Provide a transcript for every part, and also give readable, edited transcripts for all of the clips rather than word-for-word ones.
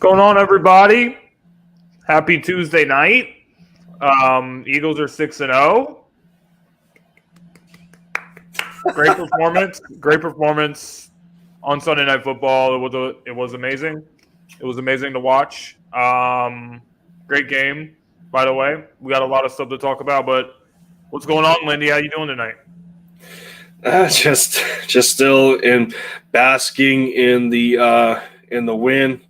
What's going on, everybody? Happy Tuesday night. Eagles are 6-0. Great performance. Great performance on Sunday Night Football. It was amazing. It was amazing to watch. Great game, by the way. We got a lot of stuff to talk about, but what's going on, Lindy? How you doing tonight? Just still basking in the win.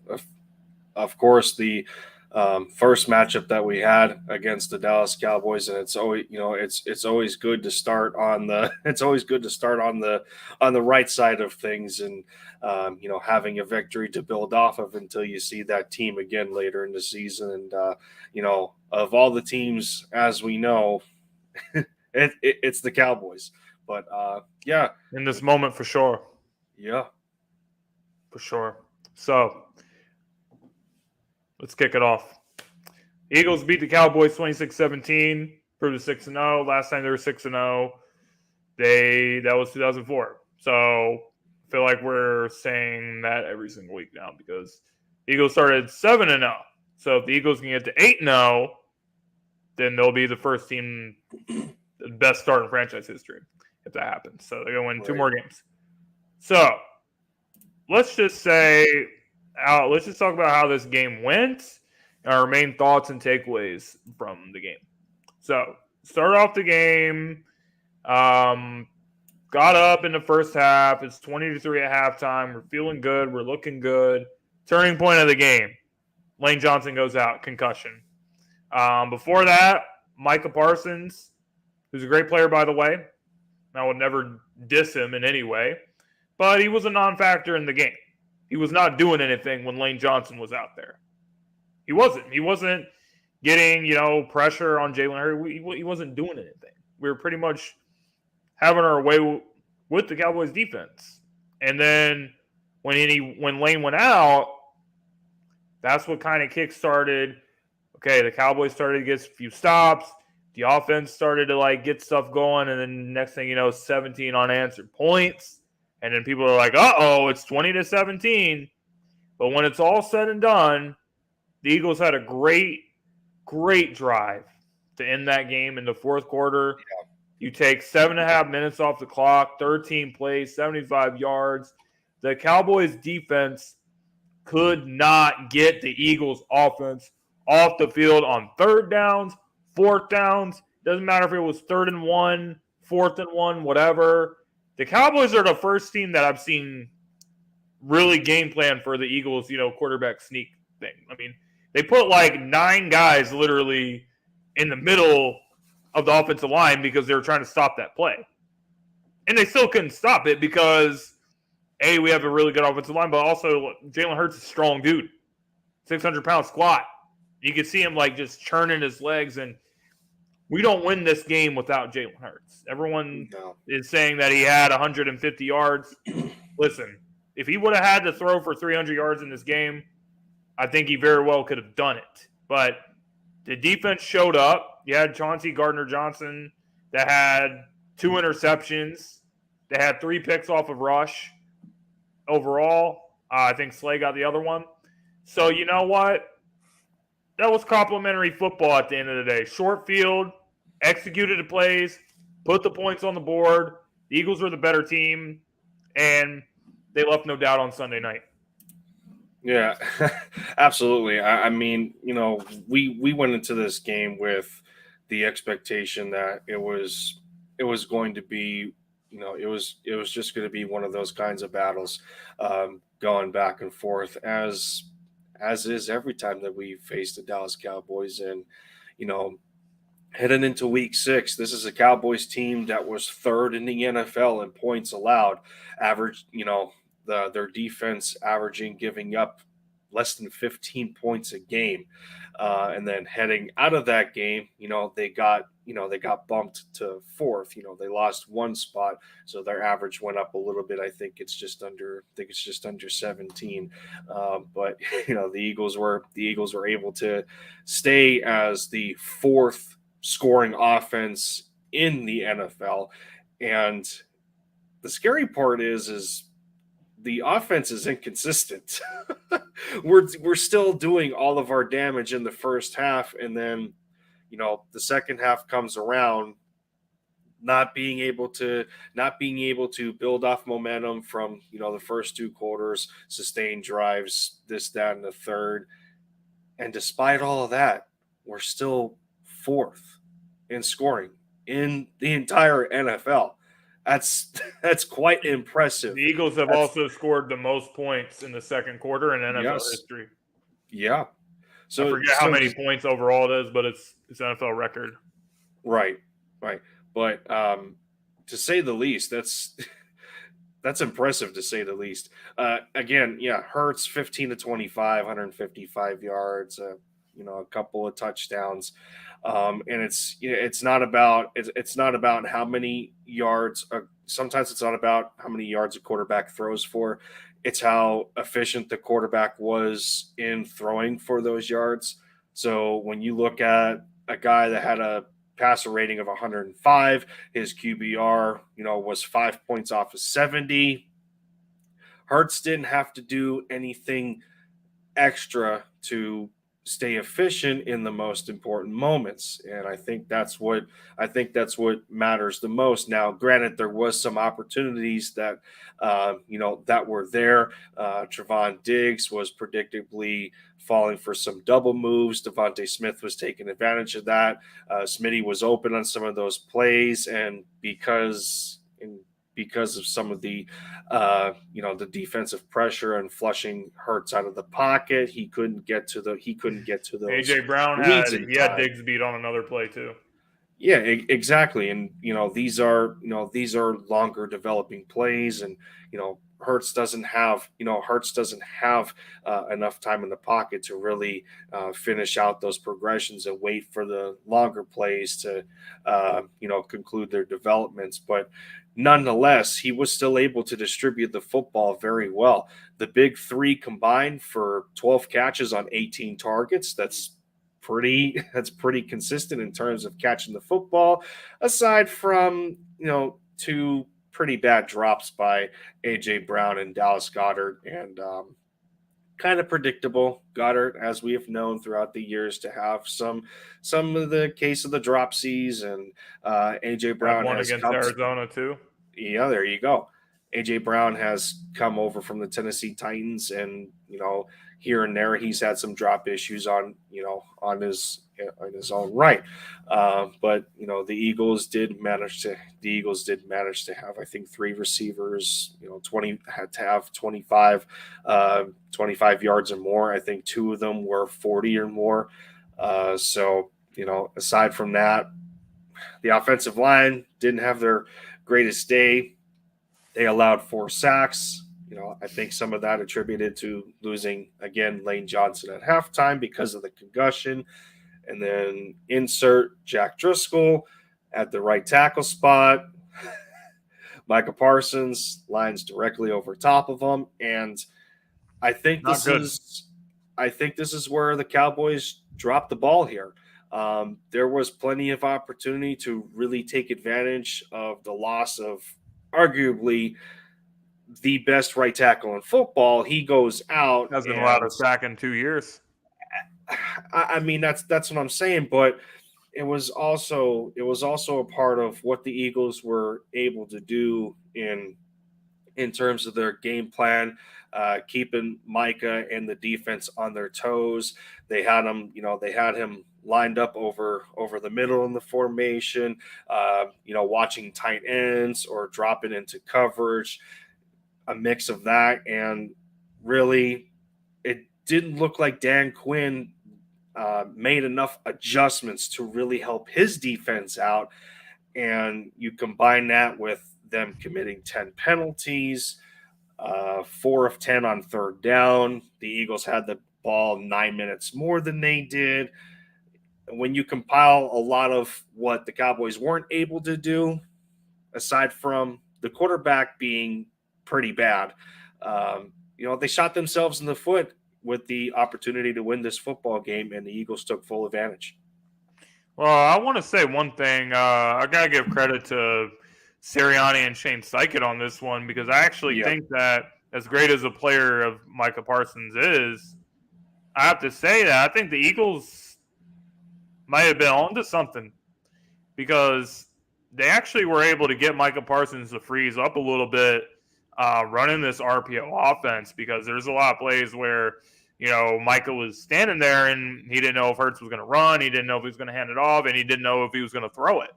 Of course, the first matchup that we had against the Dallas Cowboys, and it's always it's always good to start on the right side of things, and having a victory to build off of until you see that team again later in the season. And of all the teams, as we know, it's the Cowboys. But in this moment for sure. Yeah, for sure. So let's kick it off. Eagles beat the Cowboys 26-17, proved to 6-0. Last time they were 6-0, that was 2004. So I feel like we're saying that every single week now because the Eagles started 7-0. So if the Eagles can get to 8-0, then they'll be the first team, the best start in franchise history if that happens. So they're going to win two more games. So let's just talk about how this game went and our main thoughts and takeaways from the game. So, start off the game, got up in the first half. It's 20-3 at halftime. We're feeling good. We're looking good. Turning point of the game. Lane Johnson goes out, concussion. Before that, Micah Parsons, who's a great player, by the way. I would never diss him in any way, but he was a non-factor in the game. He was not doing anything when Lane Johnson was out there. He wasn't. He wasn't getting, pressure on Jalen Hurts. He wasn't doing anything. We were pretty much having our way with the Cowboys defense. And then when Lane went out, that's what kind of kick-started. Okay, the Cowboys started to get a few stops. The offense started to, get stuff going. And then next thing you know, 17 unanswered points. And then people are like, uh-oh, it's 20-17. But when it's all said and done, the Eagles had a great, great drive to end that game in the fourth quarter. Yeah. You take 7.5 minutes off the clock, 13 plays, 75 yards. The Cowboys defense could not get the Eagles offense off the field on third downs, fourth downs. Doesn't matter if it was 3rd and 1, 4th and 1, whatever. The Cowboys are the first team that I've seen really game plan for the Eagles, quarterback sneak thing. I mean, they put 9 guys literally in the middle of the offensive line because they were trying to stop that play. And they still couldn't stop it because, A, we have a really good offensive line, but also Jalen Hurts is a strong dude. 600-pound squat. You can see him just churning his legs, and we don't win this game without Jalen Hurts. Everyone is saying that he had 150 yards. Listen, if he would have had to throw for 300 yards in this game, I think he very well could have done it. But the defense showed up. You had Chauncey Gardner-Johnson that had 2 interceptions. They had 3 picks off of rush overall. I think Slay got the other one. So you know what? That was complimentary football at the end of the day. Short field, executed the plays, put the points on the board. The Eagles were the better team, and they left no doubt on Sunday night. Yeah, absolutely. I mean, we went into this game with the expectation that it was going to be, it was just going to be one of those kinds of battles going back and forth as is every time that we face the Dallas Cowboys. And, heading into week 6, this is a Cowboys team that was 3rd in the NFL in points allowed. Average, their defense giving up less than 15 points a game. And then heading out of that game, they got bumped to 4th. They lost 1 spot, so their average went up a little bit. I think it's just under 17. But the Eagles were able to stay as the 4th scoring offense in the NFL. And the scary part is the offense is inconsistent. We're still doing all of our damage in the first half, and then the second half comes around, not being able to build off momentum from the first two quarters, sustain drives, this, that, and the third. And despite all of that, we're still fourth in scoring in the entire NFL. That's quite impressive. The Eagles have also scored the most points in the second quarter in NFL history. Yeah. So I forget how many points overall it is, but it's NFL record. Right. But to say the least, that's impressive to say the least. Again, Hurts 15 to 25, 155 yards, a couple of touchdowns. And it's not about how many yards. Sometimes it's not about how many yards a quarterback throws for. It's how efficient the quarterback was in throwing for those yards. So when you look at a guy that had a passer rating of 105, his QBR, was 5 points off of 70. Hurts didn't have to do anything extra to stay efficient in the most important moments, and I think that's what matters the most. Now, granted, there was some opportunities that that were there. Trevon Diggs was predictably falling for some double moves. Devontae Smith was taking advantage of that. Smitty was open on some of those plays, and because of some of the the defensive pressure and flushing Hurts out of the pocket, he couldn't get to those. AJ Brown had Diggs beat on another play too. Yeah, exactly. And these are longer developing plays, and Hurts doesn't have enough time in the pocket to really finish out those progressions and wait for the longer plays to conclude their developments. But nonetheless, he was still able to distribute the football very well. The big three combined for 12 catches on 18 targets. That's pretty consistent in terms of catching the football, aside from two pretty bad drops by AJ Brown and Dallas Goedert, and kind of predictable. Goddard, as we have known throughout the years, to have some of the case of the dropsies, and AJ Brown one against Arizona too. Yeah, there you go. AJ Brown has come over from the Tennessee Titans, and here and there he's had some drop issues on his own right. But the Eagles did manage to have, I think, three receivers, 25 yards or more. I think two of them were 40 or more. So aside from that, the offensive line didn't have their greatest day. They allowed 4 sacks. I think some of that attributed to losing, again, Lane Johnson at halftime because of the concussion. And then insert Jack Driscoll at the right tackle spot. Micah Parsons lines directly over top of him. And I think this is where the Cowboys dropped the ball here. There was plenty of opportunity to really take advantage of the loss of arguably the best right tackle in football. He goes out. Hasn't allowed a sack in 2 years. I mean, that's what I'm saying, but it was also a part of what the Eagles were able to do in terms of their game plan, keeping Micah and the defense on their toes. They had him lined up over the middle in the formation, watching tight ends or dropping into coverage, a mix of that. And really, it didn't look like Dan Quinn made enough adjustments to really help his defense out. And you combine that with them committing 10 penalties, 4 of 10 on third down. The Eagles had the ball 9 minutes more than they did. When you compile a lot of what the Cowboys weren't able to do, aside from the quarterback being pretty bad, they shot themselves in the foot with the opportunity to win this football game, and the Eagles took full advantage. Well, I want to say one thing. I got to give credit to Sirianni and Shane Steichen on this one, because I actually think that as great as a player of Micah Parsons is, I have to say that I think the Eagles might have been onto something because they actually were able to get Micah Parsons to freeze up a little bit running this RPO offense because there's a lot of plays where, Micah was standing there and he didn't know if Hurts was going to run. He didn't know if he was going to hand it off, and he didn't know if he was going to throw it.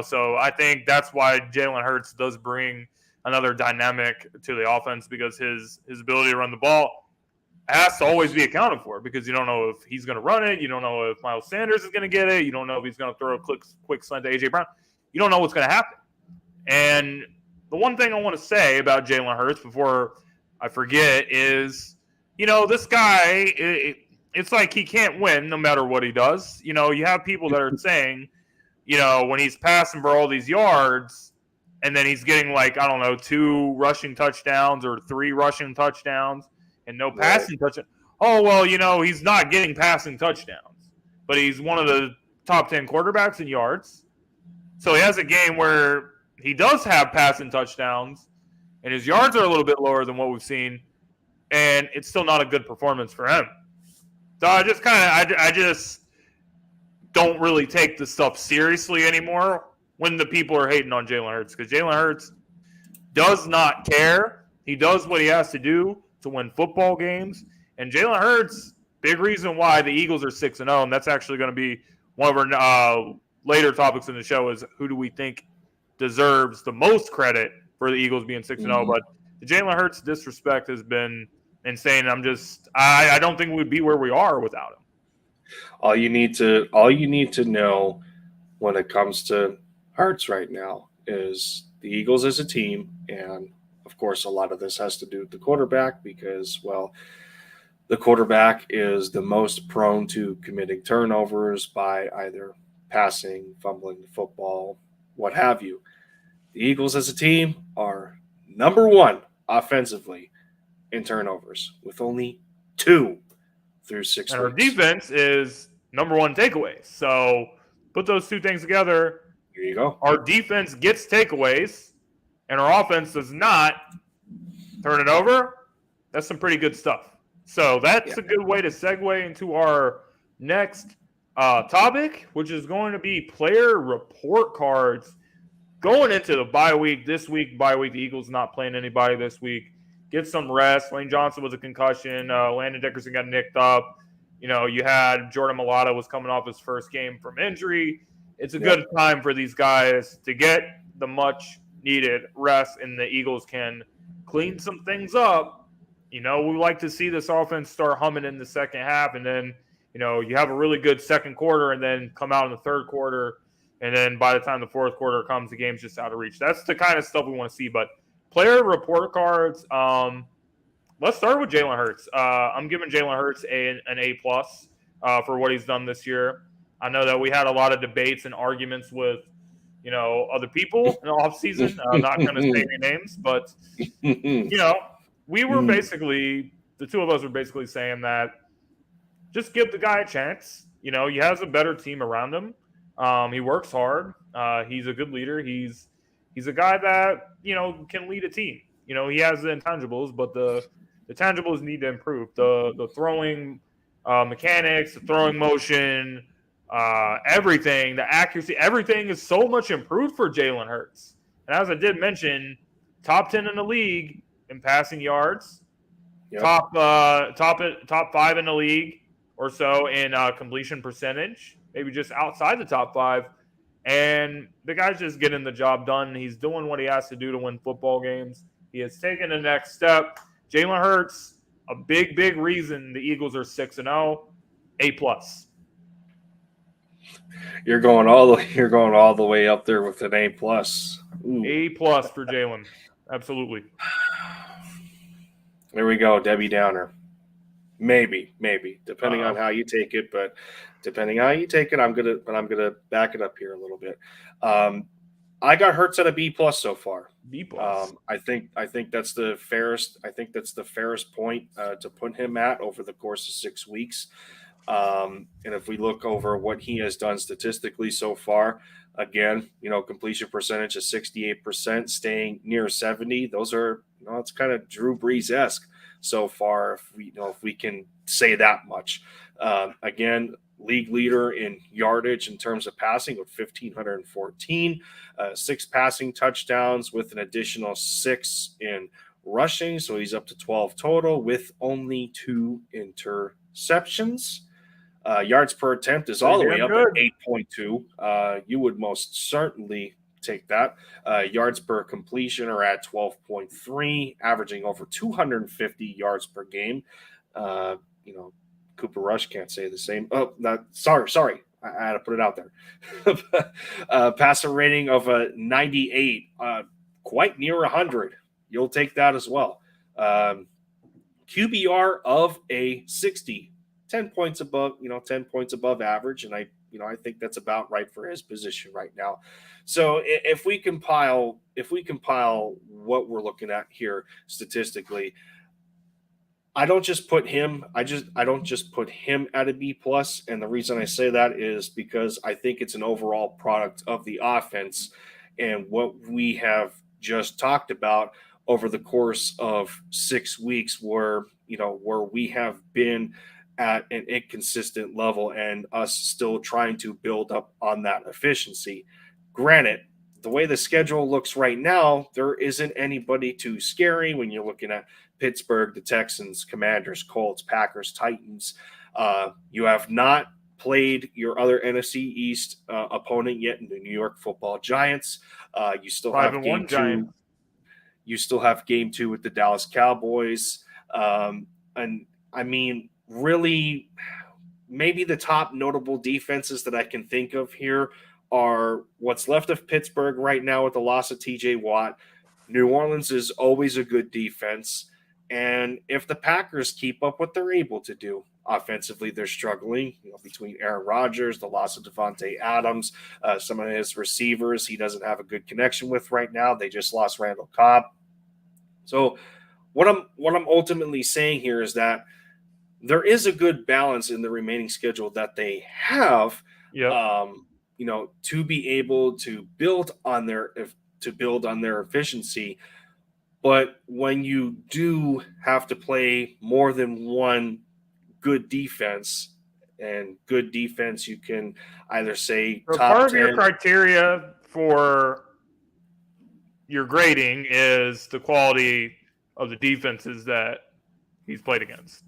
So I think that's why Jalen Hurts does bring another dynamic to the offense because his ability to run the ball has to always be accounted for because you don't know if he's going to run it. You don't know if Miles Sanders is going to get it. You don't know if he's going to throw a quick slant to A.J. Brown. You don't know what's going to happen. And the one thing I want to say about Jalen Hurts before I forget is, this guy, it's like he can't win no matter what he does. You have people that are saying, when he's passing for all these yards and then he's getting 2 rushing touchdowns or 3 rushing touchdowns and no passing touchdowns. Oh, well, he's not getting passing touchdowns, but he's one of the top 10 quarterbacks in yards. So he has a game where he does have passing touchdowns and his yards are a little bit lower than what we've seen, and it's still not a good performance for him. So I just don't really take this stuff seriously anymore when the people are hating on Jalen Hurts because Jalen Hurts does not care. He does what he has to do to win football games. And Jalen Hurts, big reason why the Eagles are 6-0, and that's actually going to be one of our later topics in the show is who do we think deserves the most credit for the Eagles being 6-0. Mm-hmm. But the Jalen Hurts disrespect has been insane. I don't think we'd be where we are without him. All you need to know when it comes to Hurts right now is the Eagles as a team, and of course a lot of this has to do with the quarterback because, well, the quarterback is the most prone to committing turnovers by either passing, fumbling the football, what have you. The Eagles as a team are number 1 offensively in turnovers with only 2 through 6 and weeks. Our defense is number 1 takeaways. So put those 2 things together. Here you go. Our defense gets takeaways, and our offense does not turn it over. That's some pretty good stuff. So that's a good way to segue into our next topic, which is going to be player report cards. Going into the bye week, the Eagles not playing anybody this week. Get some rest. Lane Johnson was a concussion. Landon Dickerson got nicked up. You had Jordan Mailata was coming off his first game from injury. It's a good time for these guys to get the much-needed rest, and the Eagles can clean some things up. We like to see this offense start humming in the second half, and then, you have a really good second quarter and then come out in the third quarter, and then by the time the fourth quarter comes, the game's just out of reach. That's the kind of stuff we want to see. But player report cards, let's start with Jalen Hurts. I'm giving Jalen Hurts an A+ for what he's done this year. I know that we had a lot of debates and arguments with, other people in the offseason. I'm not going to say any names, but, we were basically, the two of us were basically saying that just give the guy a chance. He has a better team around him. He works hard. He's a good leader. He's a guy that, can lead a team. He has the intangibles, but the tangibles need to improve. The throwing mechanics, the throwing motion, everything, the accuracy, everything is so much improved for Jalen Hurts. And as I did mention, top 10 in the league in passing yards, top 5 in the league or so in completion percentage, maybe just outside the top 5. And the guy's just getting the job done. He's doing what he has to do to win football games. He has taken the next step. Jalen Hurts, a big, big reason the Eagles are 6-0, A+. You're going all the way up there with an A+. Ooh. A+ for Jalen. Absolutely. There we go, Debbie Downer. Maybe, depending on how you take it. But depending on how you take it, I'm gonna back it up here a little bit. I got Hurts at a B plus so far. B plus. I think that's the fairest. I think that's the fairest point to put him at over the course of 6 weeks. And if we look over what he has done statistically so far, again, completion percentage of 68%, staying near 70. Those are, it's kind of Drew Brees-esque so far, if we can say that much. Again, league leader in yardage in terms of passing with 1,514, 6 passing touchdowns with an additional 6 in rushing. So he's up to 12 total with only 2 interceptions. Yards per attempt is all the way up at 8.2. You would most certainly take that. Yards per completion are at 12.3, averaging over 250 yards per game. Cooper Rush can't say the same. Oh, sorry. I had to put it out there. Passer rating of a 98, quite near 100. You'll take that as well. QBR of a 60, 10 points above, 10 points above average. And I think that's about right for his position right now. So if we compile what we're looking at here statistically, I don't just put him at a B plus. And the reason I say that is because I think it's an overall product of the offense and what we have just talked about over the course of 6 weeks where we have been at an inconsistent level and us still trying to build up on that efficiency. Granted, the way the schedule looks right now, there isn't anybody too scary when you're looking at Pittsburgh, the Texans, Commanders, Colts, Packers, Titans. You have not played your other NFC East opponent yet in the New York Football Giants. You still have game 2. You still have game 2 with the Dallas Cowboys. And I mean, really, maybe the top notable defenses that I can think of here are what's left of Pittsburgh right now with the loss of TJ Watt. New Orleans is always a good defense. And if the Packers keep up what they're able to do, offensively, they're struggling, between Aaron Rodgers, the loss of Devontae Adams, some of his receivers he doesn't have a good connection with right now. They just lost Randall Cobb. So what I'm ultimately saying here is that there is a good balance in the remaining schedule that they have, to be able to build on their efficiency. But when you do have to play more than one good defense, and good defense, you can either say so top part 10. Of your criteria for your grading is the quality of the defenses that he's played against.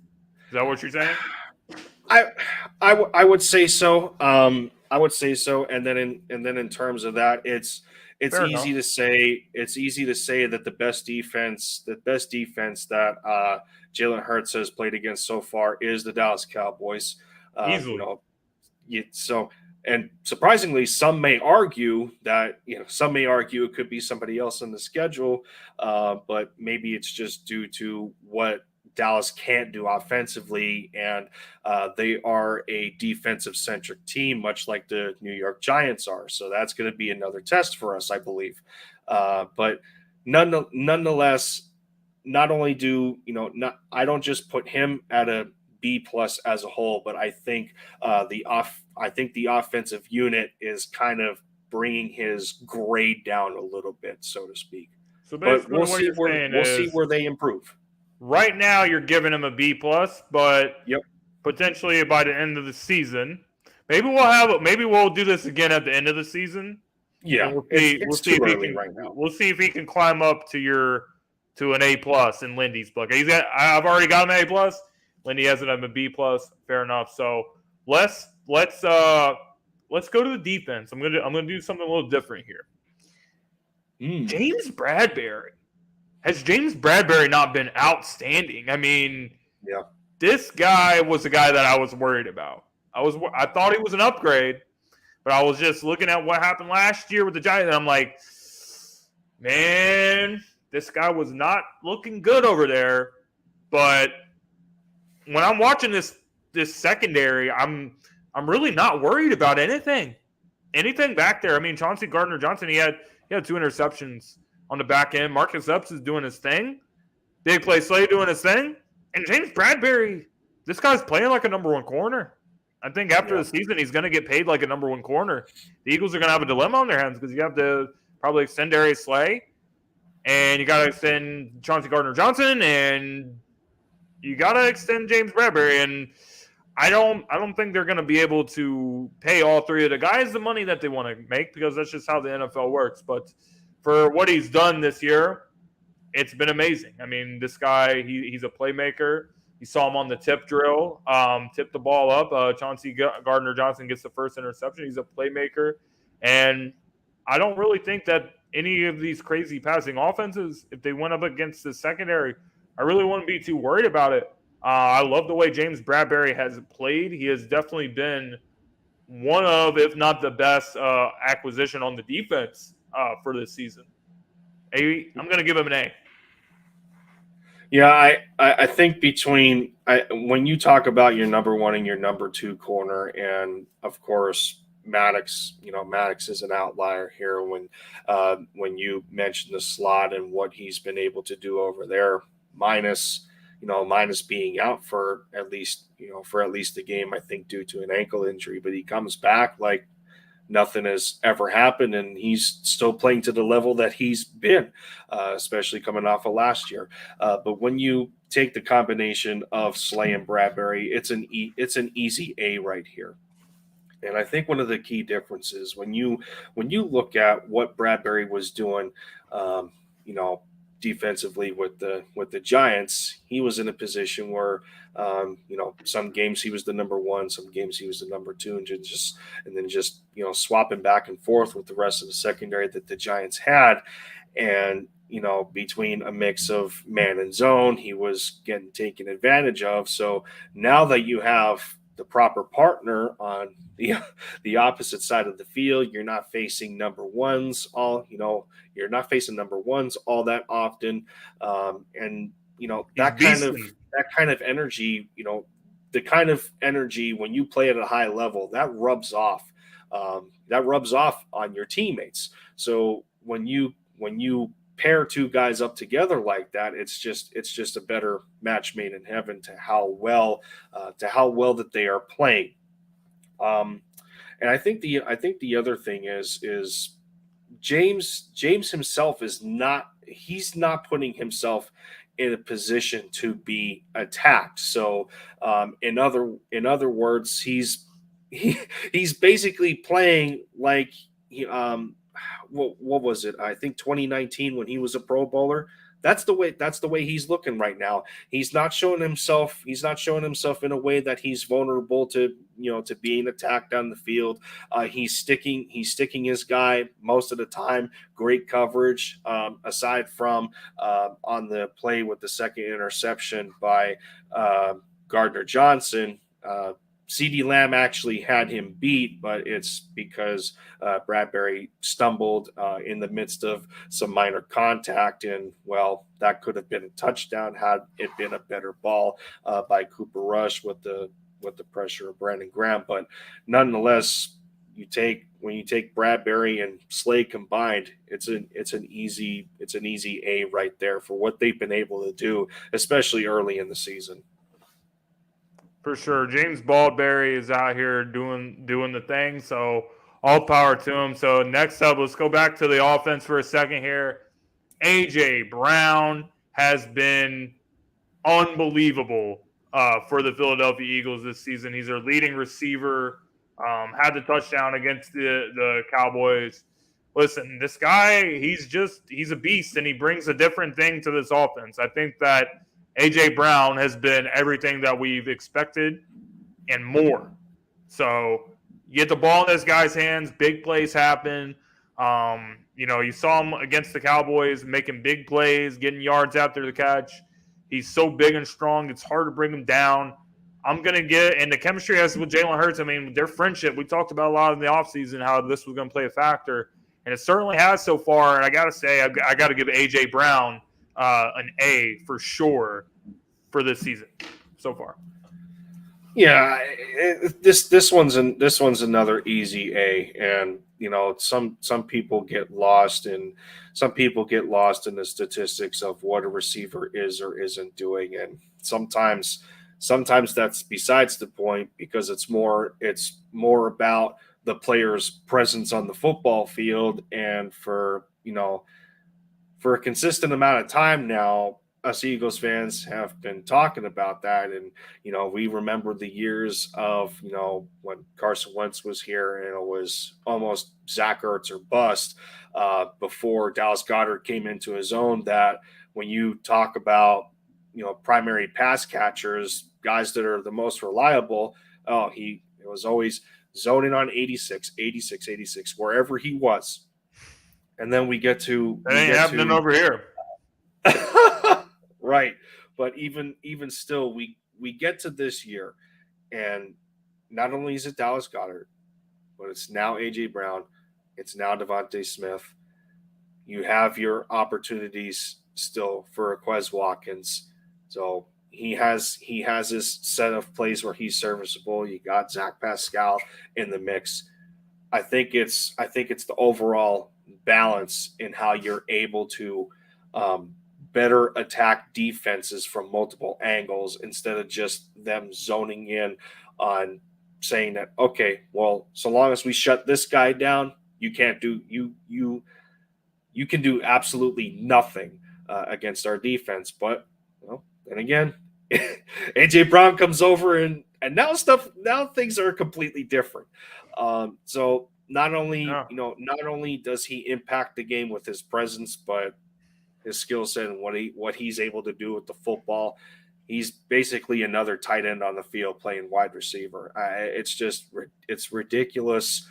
Is that what you're saying? I would say so. I would say so. And then in terms of that, it's easy to say that the best defense that Jalen Hurts has played against so far is the Dallas Cowboys. Easily. And surprisingly, some may argue it could be somebody else on the schedule, but maybe it's just due to what Dallas can't do offensively, and they are a defensive-centric team, much like the New York Giants are. So that's going to be another test for us, I believe. But nonetheless, not only I don't just put him at a B plus as a whole, but I think the offensive unit is kind of bringing his grade down a little bit, so to speak. So basically, we'll see where they improve. Right now, you're giving him a B plus, but potentially by the end of the season, maybe we'll do this again at the end of the season. Yeah, we'll see if he can right now. We'll see if he can climb up to an A plus in Lindy's book. I've already got an A plus. Lindy has it at a B plus. Fair enough. So let's go to the defense. I'm gonna do something a little different here. James Bradberry. Has James Bradberry not been outstanding? I mean, this guy was the guy that I was worried about. I thought he was an upgrade, but I was just looking at what happened last year with the Giants, and I'm like, man, this guy was not looking good over there. But when I'm watching this secondary, I'm really not worried about anything back there. I mean, Chauncey Gardner-Johnson, he He had 2 interceptions on the back end. Marcus Epps is doing his thing. Big play Slay doing his thing. And James Bradberry, this guy's playing like a number 1 corner. I think after the season, he's going to get paid like a number 1 corner. The Eagles are going to have a dilemma on their hands because you have to probably extend Darius Slay, and you got to extend Chauncey Gardner-Johnson, and you got to extend James Bradberry. And I don't think they're going to be able to pay all 3 of the guys the money that they want to make because that's just how the NFL works. But for what he's done this year, it's been amazing. I mean, this guy, he's a playmaker. You saw him on the tip drill, tip the ball up. Chauncey Gardner-Johnson gets the first interception. He's a playmaker. And I don't really think that any of these crazy passing offenses, if they went up against the secondary, I really wouldn't be too worried about it. I love the way James Bradberry has played. He has definitely been one of, if not the best acquisition on the defense for this season. I'm going to give him an A. Yeah, I think when you talk about your number 1 and your number 2 corner, and of course Maddox, Maddox is an outlier here when you mention the slot and what he's been able to do over there, minus being out for at least the game, I think, due to an ankle injury, but he comes back like nothing has ever happened, and he's still playing to the level that he's been, especially coming off of last year. But when you take the combination of Slay and Bradberry, it's an easy A right here. And I think one of the key differences when you look at what Bradberry was doing, defensively with the Giants, he was in a position where some games he was the number 1, some games he was the number 2, and then just swapping back and forth with the rest of the secondary that the Giants had. And between a mix of man and zone, he was getting taken advantage of. So now that you have the proper partner on the opposite side of the field, you're not facing number ones all that often, and that kind of energy, the kind of energy when you play at a high level, that rubs off on your teammates. So when you pair 2 guys up together like that, it's just a better match made in heaven to how well that they are playing. And I think the other thing is James himself he's not putting himself in a position to be attacked. So in other words, he's basically playing like what was it? I think 2019 when he was a Pro Bowler. That's the way he's looking right now. He's not showing himself in a way that he's vulnerable to being attacked down the field. He's sticking his guy most of the time. Great coverage, aside from on the play with the second interception by Gardner-Johnson. CeeDee Lamb actually had him beat, but it's because Bradberry stumbled in the midst of some minor contact, and that could have been a touchdown had it been a better ball by Cooper Rush with the pressure of Brandon Graham. But nonetheless, when you take Bradberry and Slay combined, it's an easy A right there for what they've been able to do, especially early in the season. For sure. James Baldberry is out here doing the thing, so all power to him. So next up, let's go back to the offense for a second here. A.J. Brown has been unbelievable for the Philadelphia Eagles this season. He's their leading receiver, had the touchdown against the Cowboys. Listen, this guy, he's a beast, and he brings a different thing to this offense. I think that A.J. Brown has been everything that we've expected and more. So you get the ball in this guy's hands, big plays happen. You saw him against the Cowboys making big plays, getting yards after the catch. He's so big and strong, it's hard to bring him down. And the chemistry has with Jalen Hurts, I mean, their friendship, we talked about a lot in the offseason how this was going to play a factor, and it certainly has so far. And I got to say, I got to give A.J. Brown an A for sure for this season so far. Yeah, this one's another easy A, and some people get lost in the statistics of what a receiver is or isn't doing, and sometimes that's besides the point, because it's more about the player's presence on the football field. And for a consistent amount of time now, us Eagles fans have been talking about that. And, we remember the years of, when Carson Wentz was here and it was almost Zach Ertz or bust, before Dallas Goedert came into his own, that when you talk about, primary pass catchers, guys that are the most reliable, it was always zoning on 86, wherever he was. And then we get to – That ain't happening over here. Right. But even still, we get to this year, and not only is it Dallas Goedert, but it's now A.J. Brown. It's now Devontae Smith. You have your opportunities still for Quez Watkins. So he has his set of plays where he's serviceable. You got Zach Pascal in the mix. I think it's the overall balance in how you're able to better attack defenses from multiple angles, instead of just them zoning in on saying that, okay, well, so long as we shut this guy down, you can't do you can do absolutely nothing against our defense. But then again, AJ Brown comes over and now things are completely different. So not only does he impact the game with his presence, but his skill set and what he's able to do with the football. He's basically another tight end on the field playing wide receiver. It's ridiculous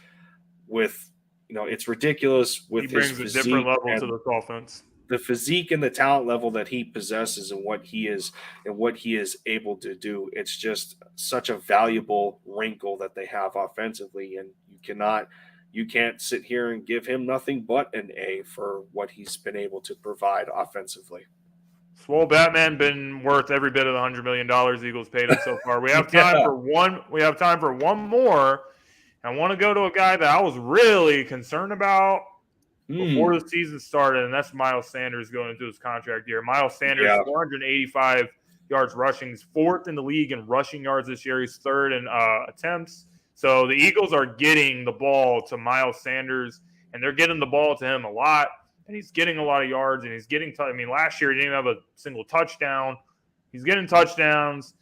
with his He brings a different level to this offense. The physique and the talent level that he possesses and what he is able to do. It's just such a valuable wrinkle that they have offensively, and you can't sit here and give him nothing but an A for what he's been able to provide offensively. Swole Batman been worth every bit of the $100 million the Eagles paid him so far. We have time for one. We have time for one more. I want to go to a guy that I was really concerned about before the season started, and that's Miles Sanders going into his contract year. Miles Sanders, 485 yards rushing. He's fourth in the league in rushing yards this year. He's third in attempts. So the Eagles are getting the ball to Miles Sanders, and they're getting the ball to him a lot, and he's getting a lot of yards, and he's getting last year he didn't even have a single touchdown. He's getting touchdowns.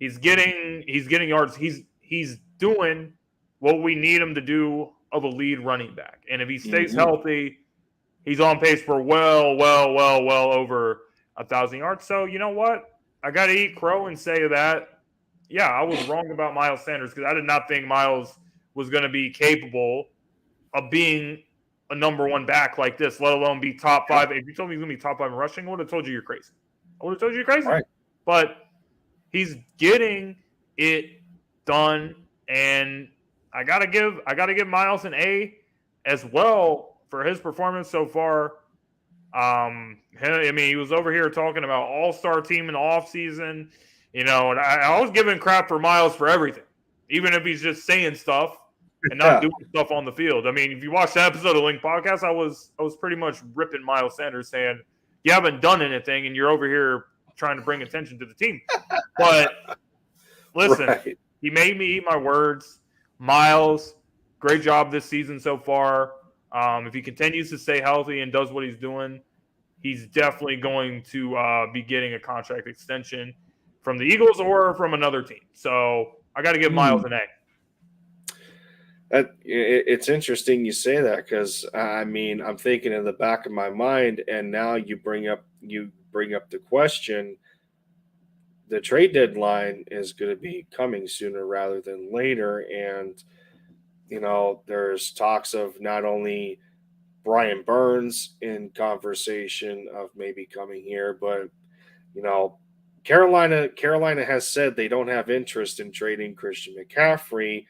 He's getting yards. He's doing what we need him to do of a lead running back. And if he stays healthy, he's on pace for well over 1,000 yards. So you know what? I got to eat crow and say that, yeah, I was wrong about Miles Sanders, because I did not think Miles was going to be capable of being a number one back like this, let alone be top five. If you told me he's going to be top five in rushing, I would have told you you're crazy. Right. But he's getting it done, and I gotta give Miles an A as well for his performance so far. He was over here talking about all-star team in the offseason. And I was giving crap for Miles for everything, even if he's just saying stuff and not doing stuff on the field. I mean, if you watch the episode of Linc'd Podcast, I was pretty much ripping Miles Sanders, saying, you haven't done anything, and you're over here trying to bring attention to the team. But listen, He made me eat my words. Miles, great job this season so far. If he continues to stay healthy and does what he's doing, he's definitely going to be getting a contract extension from the Eagles or from another team. So I got to give Miles an A. It's interesting you say that, because I'm thinking in the back of my mind, and now you bring up the question. The trade deadline is going to be coming sooner rather than later, and there's talks of not only Brian Burns in conversation of maybe coming here, but Carolina has said they don't have interest in trading Christian McCaffrey.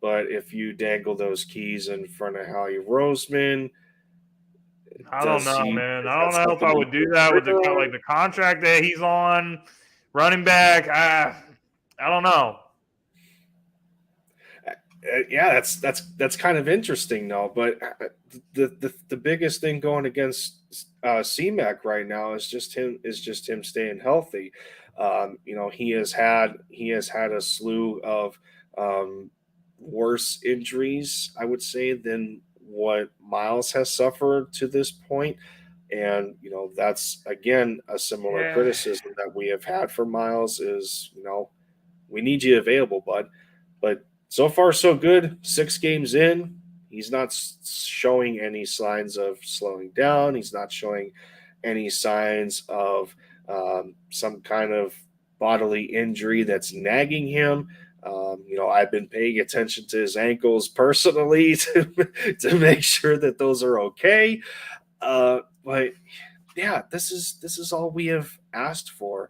But if you dangle those keys in front of Howie Roseman, I don't know, man. I don't know if I would do that with the contract that he's on, running back. I don't know. Yeah, that's kind of interesting though. But the biggest thing going against CMAC right now is just him staying healthy. He has had a slew of um, worse injuries, I would say, than what Miles has suffered to this point. And that's again a similar Yeah. criticism that we have had for Miles is we need you available, bud. But so far, so good. 6 games in, he's not showing any signs of slowing down. He's not showing any signs of some kind of bodily injury that's nagging him. I've been paying attention to his ankles personally to make sure that those are okay. But yeah, this is all we have asked for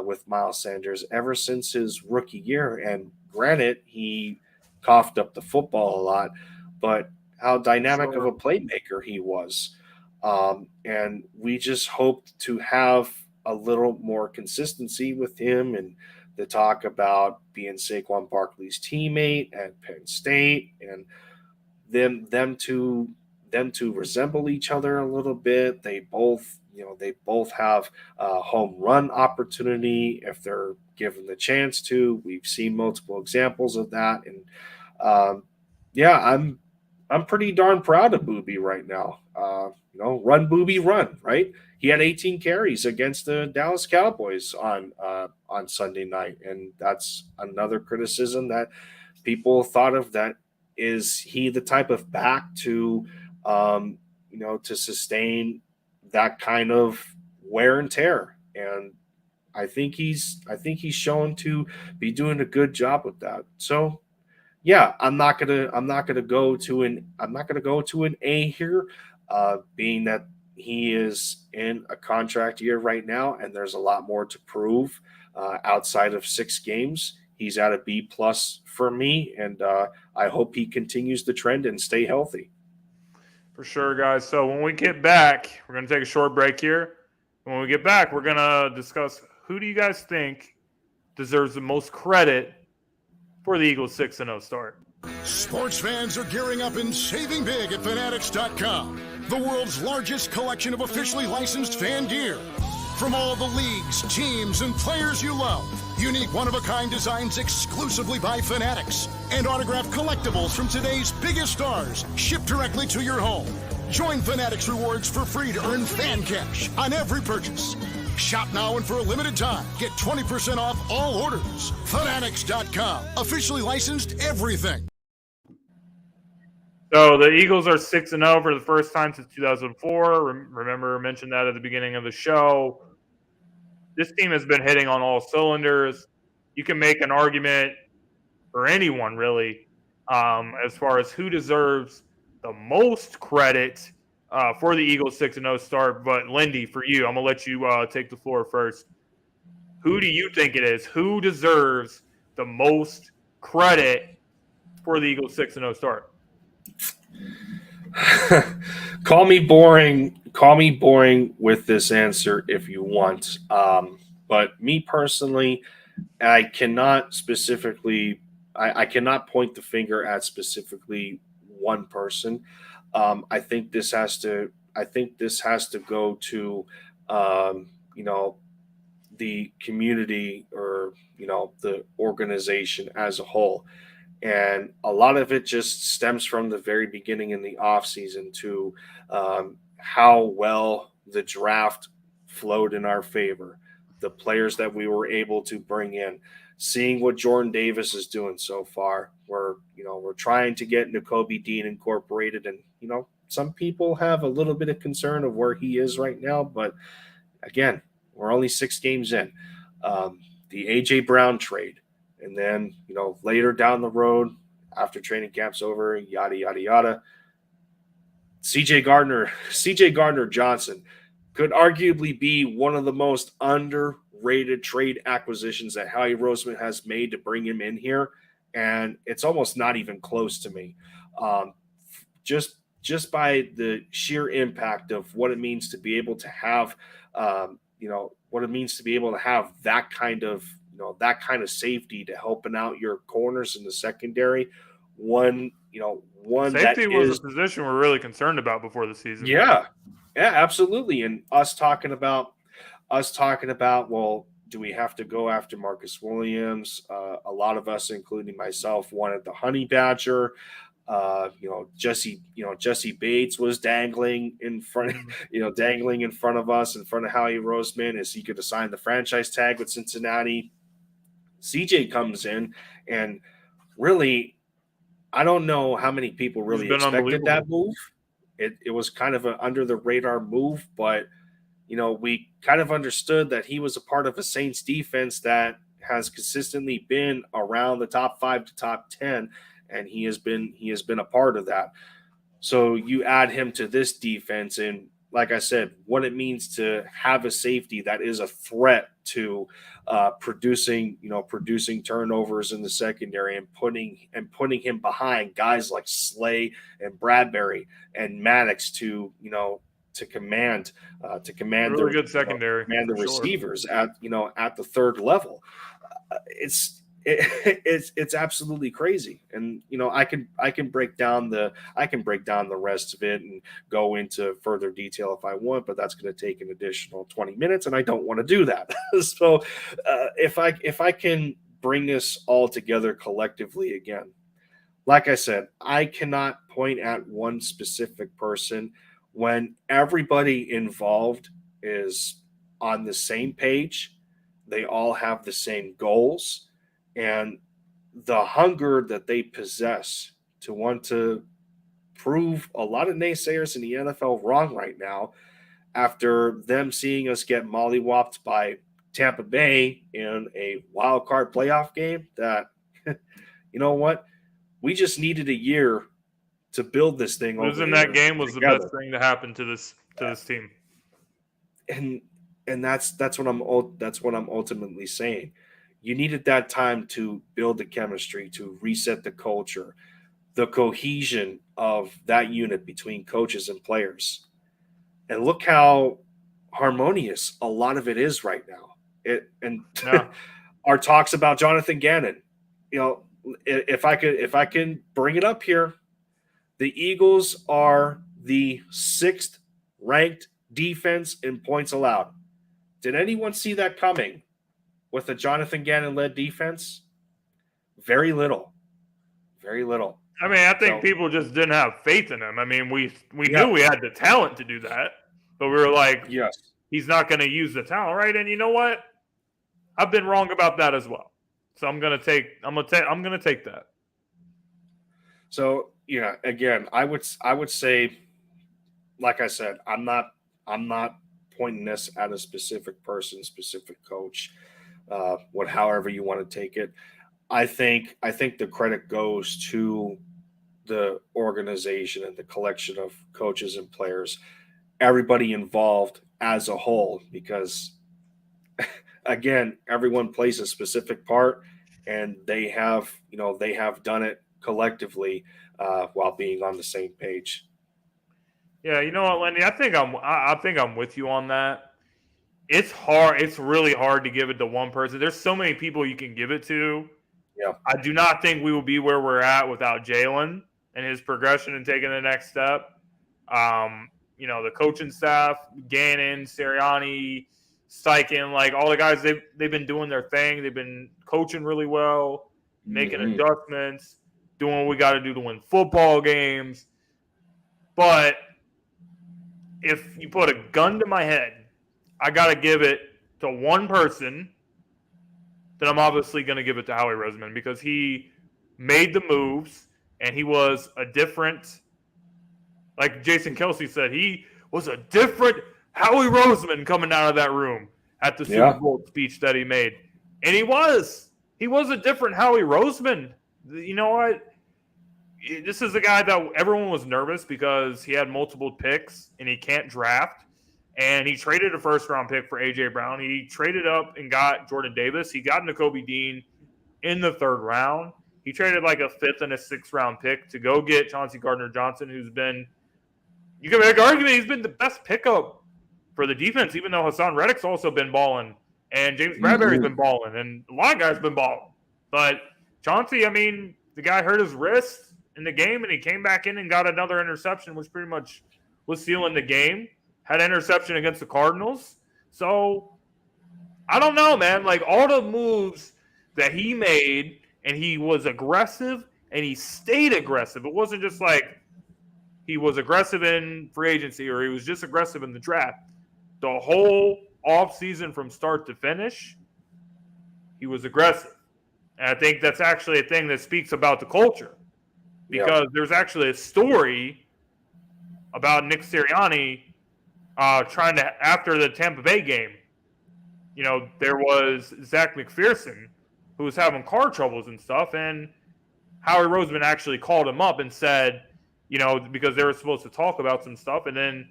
with Miles Sanders ever since his rookie year. And granted, he coughed up the football a lot, but how dynamic of Sure. a playmaker he was. And we just hoped to have a little more consistency with him, and the talk about being Saquon Barkley's teammate at Penn State and them to resemble each other a little bit. They both have a home run opportunity if they're given the chance to. We've seen multiple examples of that, and yeah, I'm pretty darn proud of Booby right now. Run Booby run, right? He had 18 carries against the Dallas Cowboys on Sunday night, and that's another criticism that people thought of. That is he the type of back to sustain that kind of wear and tear? And I think he's shown to be doing a good job with that. So yeah, I'm not gonna go to an A here, being that he is in a contract year right now, and there's a lot more to prove outside of 6 games. He's at a B+ for me, and I hope he continues the trend and stay healthy. For sure, guys. So when we get back, we're going to take a short break here. When we get back, we're going to discuss who do you guys think deserves the most credit for the Eagles' 6-0 start. Sports fans are gearing up and saving big at Fanatics.com, the world's largest collection of officially licensed fan gear. From all the leagues, teams, and players you love, unique one-of-a-kind designs exclusively by Fanatics, and autographed collectibles from today's biggest stars shipped directly to your home. Join Fanatics Rewards for free to earn fan cash on every purchase. Shop now and for a limited time, get 20% off all orders. Fanatics.com, officially licensed everything. So the Eagles are 6-0 for the first time since 2004. Remember, I mentioned that at the beginning of the show. This team has been hitting on all cylinders. You can make an argument for anyone, really, as far as who deserves the most credit for the Eagles' 6-0 start. But, Lindy, for you, I'm going to let you take the floor first. Who do you think it is? Who deserves the most credit for the Eagles' 6-0 start? Call me boring. Call me boring with this answer if you want. But me personally, I cannot point the finger at specifically one person. I think this has to go to the community, or the organization as a whole. And a lot of it just stems from the very beginning in the offseason to how well the draft flowed in our favor, the players that we were able to bring in, seeing what Jordan Davis is doing so far. We're trying to get Nakobe Dean incorporated, and some people have a little bit of concern of where he is right now, but again, we're only 6 games in. The AJ Brown trade. And then, later down the road, after training camp's over, yada, yada, yada, CJ Gardner Johnson could arguably be one of the most underrated trade acquisitions that Howie Roseman has made to bring him in here. And it's almost not even close to me. Just by the sheer impact of what it means to be able to have, what it means to be able to have that kind of safety to helping out your corners in the secondary one Safety that was is a position we're really concerned about before the season. yeah, absolutely. And us talking about, well, do we have to go after Marcus Williams? A lot of us, including myself, wanted the Honey Badger. Jesse Bates was dangling in front, dangling in front of us, in front of Howie Roseman, as he could assign the franchise tag with Cincinnati. CJ comes in, and really, I don't know how many people really expected that move. It was kind of an under the radar move, but we kind of understood that he was a part of a Saints defense that has consistently been around the top 5 to top 10, and he has been a part of that. So you add him to this defense, and like I said, what it means to have a safety that is a threat to producing turnovers in the secondary and putting him behind guys like Slay and Bradbury and Maddox to command really good secondary, command the receivers at the third level. It's absolutely crazy, and I can break down the rest of it and go into further detail if I want, but that's going to take an additional 20 minutes, and I don't want to do that. So if I can bring this all together collectively again, like I said, I cannot point at one specific person when everybody involved is on the same page. They all have the same goals. And the hunger that they possess to want to prove a lot of naysayers in the NFL wrong right now, after them seeing us get mollywopped by Tampa Bay in a wild card playoff game, that, you know what? We just needed a year to build this thing. Losing that game was together. The best thing to happen to this team. And that's what I'm ultimately saying. You needed that time to build the chemistry, to reset the culture, the cohesion of that unit between coaches and players. And look how harmonious a lot of it is right now. Our talks about Jonathan Gannon, if I can bring it up here, the Eagles are the 6th ranked defense in points allowed. Did anyone see that coming? With a Jonathan Gannon-led defense, very little. I mean, I think people just didn't have faith in him. I mean, we knew we had the talent to do that, but we were like, yes, he's not going to use the talent, right? And you know what? I've been wrong about that as well. So I'm going to take that. So yeah, again, I would say, like I said, I'm not pointing this at a specific person, specific coach. However you want to take it. I think the credit goes to the organization and the collection of coaches and players, everybody involved as a whole, because again, everyone plays a specific part, and they have done it collectively while being on the same page. Yeah, you know what, Lenny? I think I'm with you on that. It's hard. It's really hard to give it to one person. There's so many people you can give it to. Yeah. I do not think we will be where we're at without Jalen and his progression and taking the next step. The coaching staff, Gannon, Sirianni, Steichen, like all the guys, they've been doing their thing. They've been coaching really well, making adjustments, doing what we got to do to win football games. But if you put a gun to my head, I got to give it to one person, then I'm obviously going to give it to Howie Roseman, because he made the moves and he was a different, like Jason Kelce said, he was a different Howie Roseman coming out of that room at the Super Bowl speech that he made. And he was a different Howie Roseman. You know what? This is a guy that everyone was nervous because he had multiple picks and he can't draft. And he traded a first-round pick for A.J. Brown. He traded up and got Jordan Davis. He got Nakobe Dean in the 3rd round. He traded like a 5th and a 6th-round pick to go get Chauncey Gardner-Johnson, who's been – you can make an argument he's been the best pickup for the defense, even though Hassan Reddick's also been balling. And James Bradbury's been balling. And a lot of guys been balling. But Chauncey, I mean, the guy hurt his wrist in the game, and he came back in and got another interception, which pretty much was sealing the game. Had an interception against the Cardinals. So, I don't know, man. Like, all the moves that he made, and he was aggressive, and he stayed aggressive. It wasn't just like he was aggressive in free agency or he was just aggressive in the draft. The whole offseason from start to finish, he was aggressive. And I think that's actually a thing that speaks about the culture. Because there's actually a story about Nick Sirianni trying to, after the Tampa Bay game, you know, there was Zach McPherson who was having car troubles and stuff, and Howie Roseman actually called him up and said, you know, because they were supposed to talk about some stuff, and then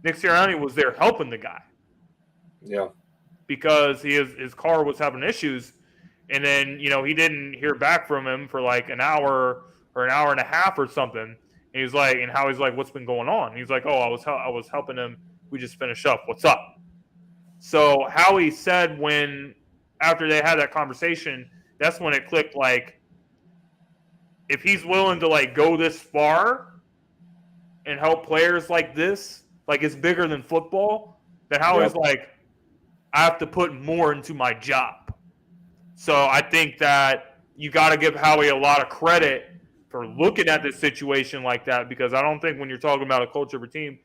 Nick Sirianni was there helping the guy. Yeah. Because his car was having issues, and then, you know, he didn't hear back from him for like an hour or an hour and a half or something. And he's like, and Howie's like, what's been going on? And he's like, oh, I was helping him. We just finished up. What's up? So Howie said after they had that conversation, that's when it clicked, like, if he's willing to, like, go this far and help players like this, like it's bigger than football, then Howie's like, I have to put more into my job. So I think that you got to give Howie a lot of credit for looking at this situation like that, because I don't think when you're talking about a culture of a team,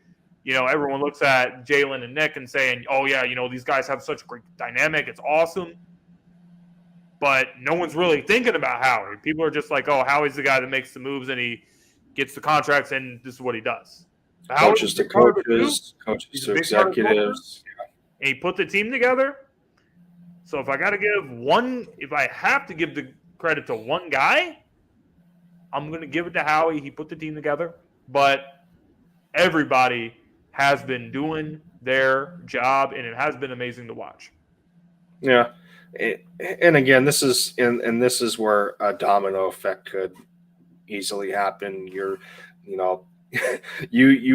you know, everyone looks at Jalen and Nick and saying, oh, yeah, you know, these guys have such a great dynamic. It's awesome. But no one's really thinking about Howie. People are just like, oh, Howie's the guy that makes the moves and he gets the contracts and this is what he does. Coaches to coaches, coaches to executives. And he put the team together. So if I have to give the credit to one guy, I'm going to give it to Howie. He put the team together. But everybody has been doing their job, and it has been amazing to watch. Yeah. And again, this is where a domino effect could easily happen. You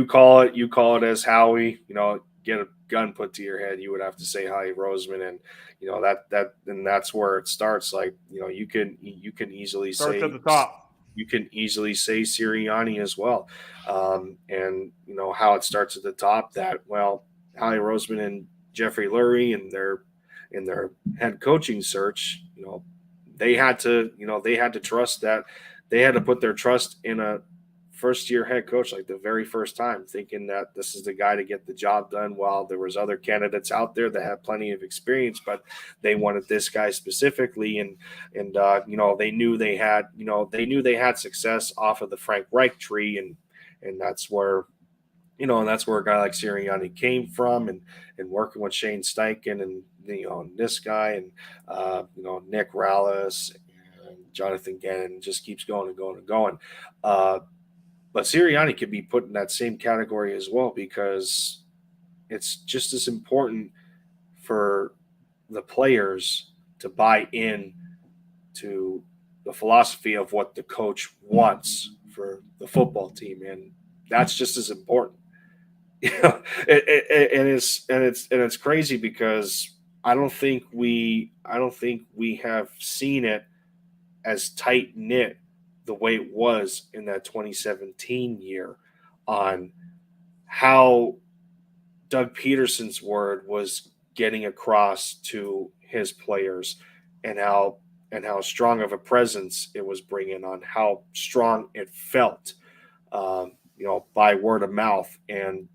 call it as Howie, you know, get a gun put to your head, you would have to say Howie Roseman, and you know that's where it starts. Like, you know, you can easily starts say at the top. You can easily say Sirianni as well, and you know how it starts at the top. That Howie Roseman and Jeffrey Lurie and in their head coaching search, you know, they had to trust that. They had to put their trust in a first-year head coach, like the very first time, thinking that this is the guy to get the job done, while there was other candidates out there that had plenty of experience, but they wanted this guy specifically. And you know, they knew they had success off of the Frank Reich tree. And that's where a guy like Sirianni came from, and working with Shane Steichen and, you know, this guy and, you know, Nick Rallis and Jonathan Gannon, just keeps going and going and going. But Sirianni could be put in that same category as well, because it's just as important for the players to buy in to the philosophy of what the coach wants for the football team, and that's just as important. You know, it's crazy, because I don't think we have seen it as tight knit the way it was in that 2017 year, on how Doug Peterson's word was getting across to his players, and how strong of a presence it was bringing, on how strong it felt, you know, by word of mouth. And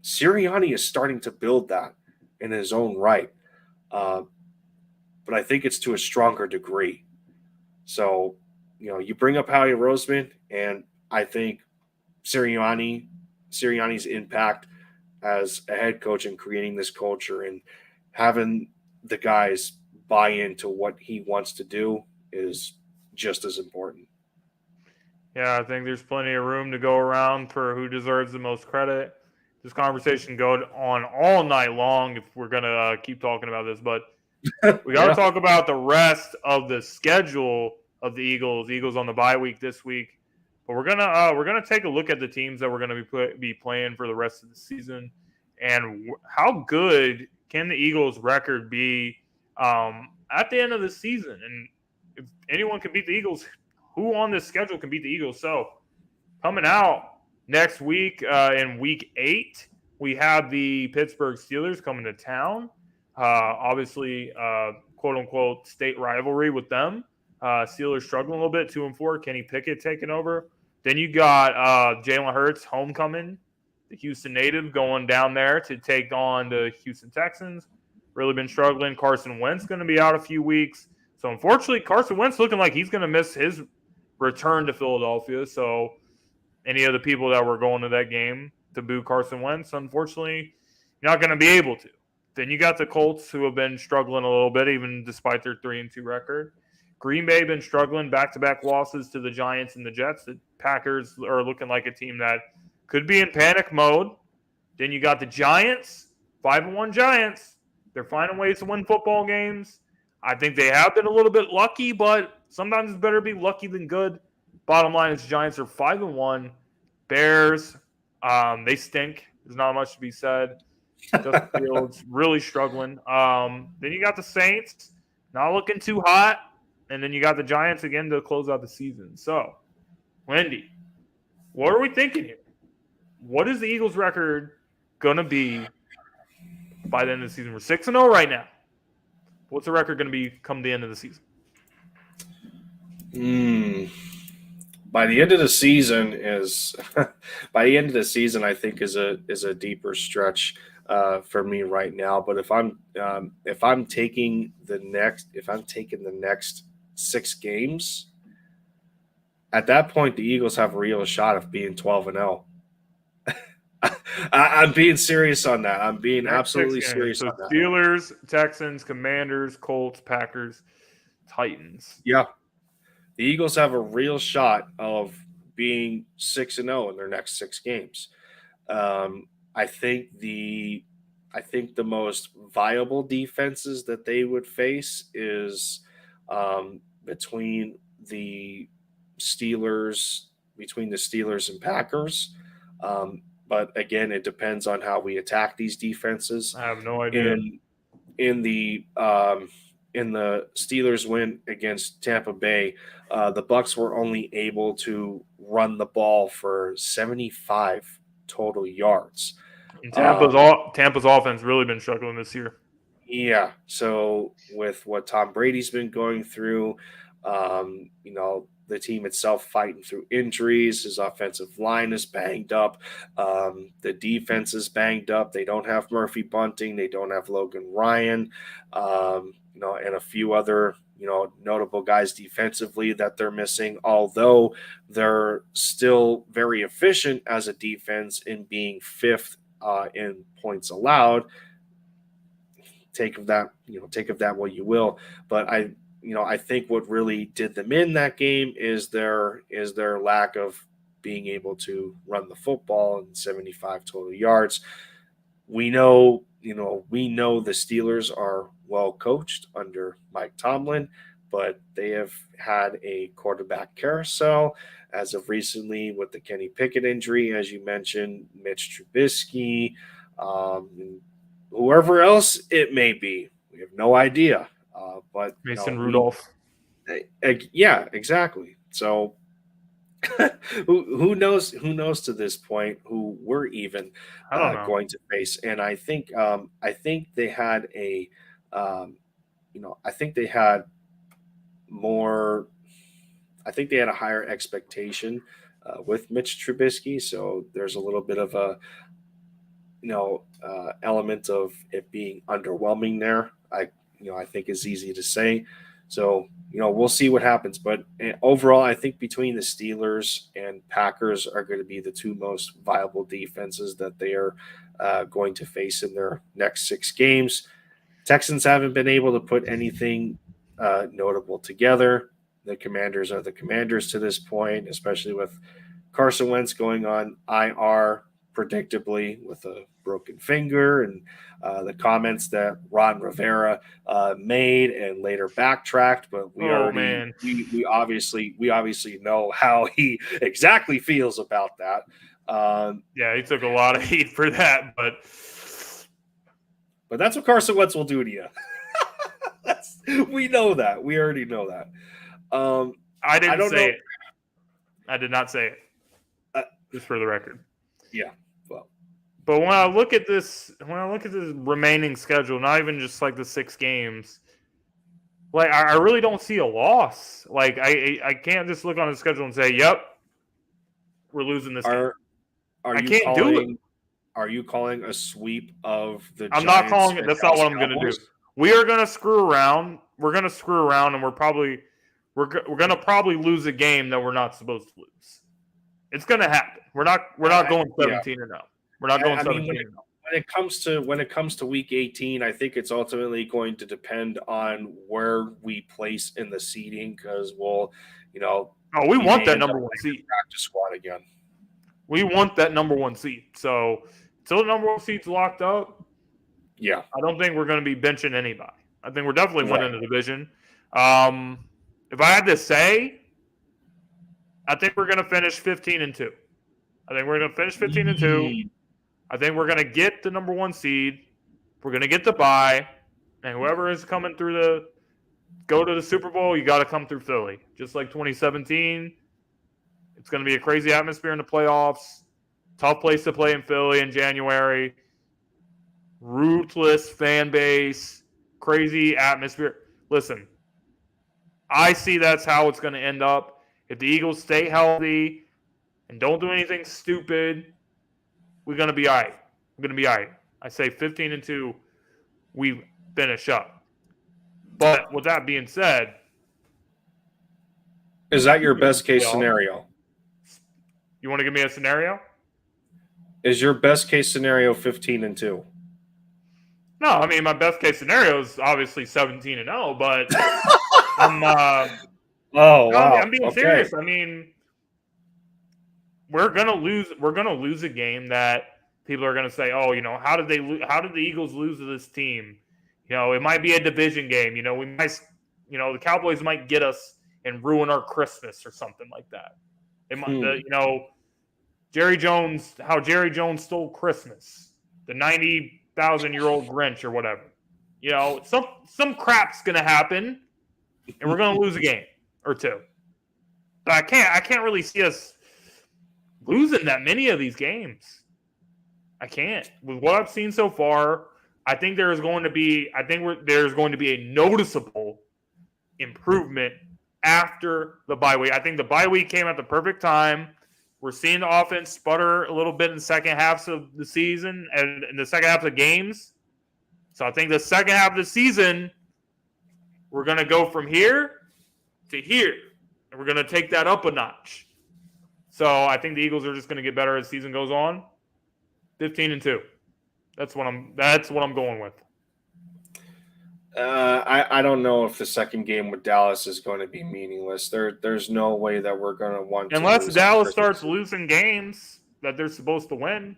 Sirianni is starting to build that in his own right. But I think it's to a stronger degree. So, you know, you bring up Howie Roseman, and I think Sirianni's impact as a head coach in creating this culture and having the guys buy into what he wants to do is just as important. Yeah, I think there's plenty of room to go around for who deserves the most credit. This conversation goes on all night long if we're going to keep talking about this, but we got to talk about the rest of the schedule of the Eagles. Eagles on the bye week this week, but we're gonna take a look at the teams that we're gonna be playing for the rest of the season, and how good can the Eagles' record be at the end of the season. And if anyone can beat the Eagles, who on this schedule can beat the Eagles? So coming out next week in week 8, we have the Pittsburgh Steelers coming to town. Obviously, quote unquote, state rivalry with them. Steelers struggling a little bit, 2-4. Kenny Pickett taking over. Then you got Jalen Hurts homecoming, the Houston native going down there to take on the Houston Texans. Really been struggling. Carson Wentz going to be out a few weeks. So unfortunately, Carson Wentz looking like he's going to miss his return to Philadelphia. So any of the people that were going to that game to boo Carson Wentz, unfortunately, you're not going to be able to. Then you got the Colts, who have been struggling a little bit, even despite their 3-2 record. Green Bay been struggling, back-to-back losses to the Giants and the Jets. The Packers are looking like a team that could be in panic mode. Then you got the Giants, 5-1 Giants. They're finding ways to win football games. I think they have been a little bit lucky, but sometimes it's better to be lucky than good. Bottom line is Giants are 5-1. Bears, they stink. There's not much to be said. Justin Fields really struggling. Then you got the Saints, not looking too hot. And then you got the Giants again to close out the season. So, Wendy, what are we thinking here? What is the Eagles' record going to be by the end of the season? We're 6-0 right now. What's the record going to be come the end of the season? By the end of the season I think is a deeper stretch for me right now. But if I'm taking the next 6 games, at that point the Eagles have a real shot of being 12-0. I'm being serious on that. I'm being absolutely serious on that. Steelers, Texans, Commanders, Colts, Packers, Titans. Yeah. The Eagles have a real shot of being 6-0 in their next 6 games. I think the most viable defenses that they would face is between the Steelers and Packers. But again, it depends on how we attack these defenses. I have no idea. In the Steelers win against Tampa Bay, the Bucs were only able to run the ball for 75 total yards. And Tampa's offense really been struggling this year. Yeah. So with what Tom Brady's been going through, the team itself fighting through injuries, his offensive line is banged up. The defense is banged up. They don't have Murphy Bunting. They don't have Logan Ryan, and a few other, notable guys defensively that they're missing, although they're still very efficient as a defense in being 5th in points allowed. Take of that what you will. But I think what really did them in that game is their lack of being able to run the football and 75 total yards. We know the Steelers are well coached under Mike Tomlin, but they have had a quarterback carousel as of recently with the Kenny Pickett injury, as you mentioned, Mitch Trubisky, whoever else it may be. We have no idea. But Mason Rudolph. Yeah, exactly. So who knows to this point who we're even going to face. And I think they had a higher expectation with Mitch Trubisky. So there's a little bit of a element of it being underwhelming there. I think is easy to say. So, we'll see what happens. But overall, I think between the Steelers and Packers are going to be the 2 most viable defenses that they are going to face in their next 6 games. Texans haven't been able to put anything notable together. The Commanders are the Commanders to this point, especially with Carson Wentz going on IR predictably with a broken finger, and the comments that Ron Rivera made and later backtracked. But we obviously know how he exactly feels about that. Yeah, he took a lot of heat for that, but that's what Carson Wentz will do to you. We know that. We already know that. I didn't don't say know. it. I did not say it. Just for the record. Yeah. Well, but when I look at this remaining schedule, not even just like the 6 games, like I really don't see a loss. Like I can't just look on the schedule and say, "Yep, we're losing this game." I can't do it. Are you calling a sweep of the I'm Giants? not calling it. and That's not Dallas what I'm going to do. Cowboys? We are going to screw around. We're going to screw around, and we're going to probably lose a game that we're not supposed to lose. It's going to happen. We're not going 17-0. We're not going 17-0. When it comes to week 18, I think it's ultimately going to depend on where we place in the seeding because we want that number 1 seed. Practice squad again. We want that number 1 seed. So until the number 1 seed's locked up, yeah, I don't think we're going to be benching anybody. I think we're definitely winning the division. If I had to say, I think we're going to finish 15-2. I think we're going to finish 15-2. I think we're going to get the number 1 seed. We're going to get the bye, and whoever is coming through go to the Super Bowl, you got to come through Philly, just like 2017. It's going to be a crazy atmosphere in the playoffs. Tough place to play in Philly in January. Ruthless fan base. Crazy atmosphere. Listen, I see that's how it's going to end up. If the Eagles stay healthy and don't do anything stupid, we're going to be all right. We're going to be all right. I say 15-2, we finish up. But with that being said, is that your best case scenario? You want to give me a scenario? Is your best case scenario 15-2? No, I mean my best case scenario is obviously 17-0, but I'm I'm being serious. I mean, we're gonna lose. We're gonna lose a game that people are gonna say, "Oh, how did the Eagles lose to this team?" It might be a division game. We might, the Cowboys might get us and ruin our Christmas or something like that. It might, Jerry Jones stole Christmas, the 90,000-year-old Grinch or whatever. Some crap's gonna happen, and we're gonna lose a game or two. But I can't really see us losing that many of these games. I can't. With what I've seen so far, I think there's going to be a noticeable improvement after the bye week. I think the bye week came at the perfect time. We're seeing the offense sputter a little bit in the second half of the season and in the second half of the games. So I think the second half of the season, we're going to go from here to here, and we're going to take that up a notch. So I think the Eagles are just going to get better as the season goes on. 15-2. That's what I'm going with. I don't know if the second game with Dallas is going to be meaningless. There's no way that we're going to want unless Dallas starts losing games that they're supposed to win.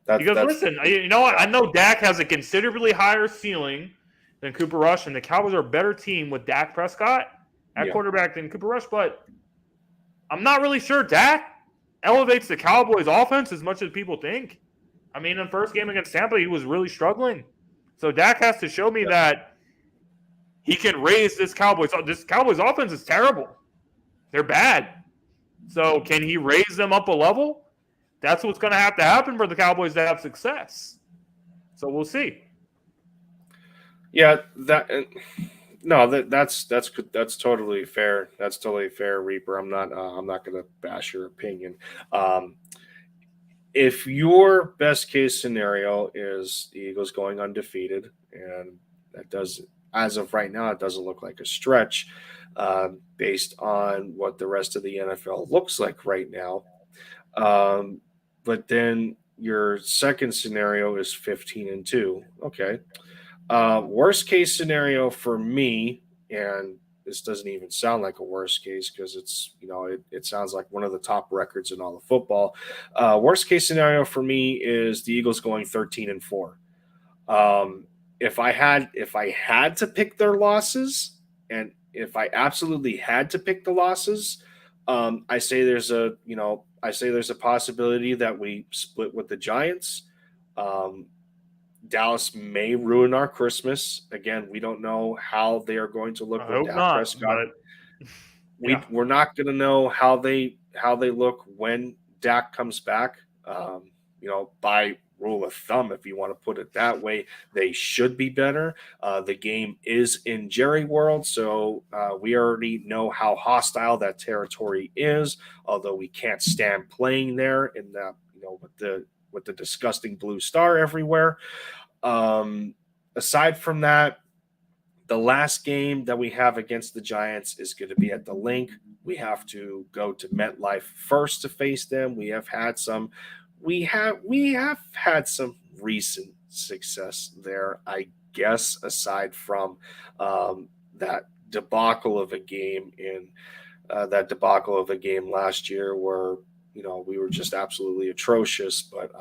Listen, you know what? I know Dak has a considerably higher ceiling than Cooper Rush, and the Cowboys are a better team with Dak Prescott at quarterback than Cooper Rush, but I'm not really sure Dak elevates the Cowboys offense as much as people think. I mean, in the first game against Tampa, he was really struggling. So Dak has to show me that he can raise this Cowboys. This Cowboys offense is terrible. They're bad. So can he raise them up a level? That's what's going to have to happen for the Cowboys to have success. So we'll see. Yeah, that's totally fair. That's totally fair, Reaper. I'm not going to bash your opinion. If your best case scenario is the Eagles going undefeated, and that does, as of right now, it doesn't look like a stretch based on what the rest of the NFL looks like right now. But then your second scenario is 15-2. Okay. Worst case scenario for me, and this doesn't even sound like a worst case because it's, it sounds like one of the top records in all of football. Worst case scenario for me is the Eagles going 13-4. If I had to pick their losses, and if I absolutely had to pick the losses, I say there's a possibility that we split with the Giants. Dallas may ruin our Christmas. Again, we don't know how they are going to look with Dak Prescott. We're not going to know how they look when Dak comes back. By rule of thumb, if you want to put it that way, they should be better. The game is in Jerry World, so we already know how hostile that territory is. Although we can't stand playing there in that, with the disgusting blue star everywhere. Aside from that, the last game that we have against the Giants is going to be at the Linc. We have to go to MetLife first to face them. We have had some recent success there, I guess, aside from that debacle of a game last year where we were just absolutely atrocious. But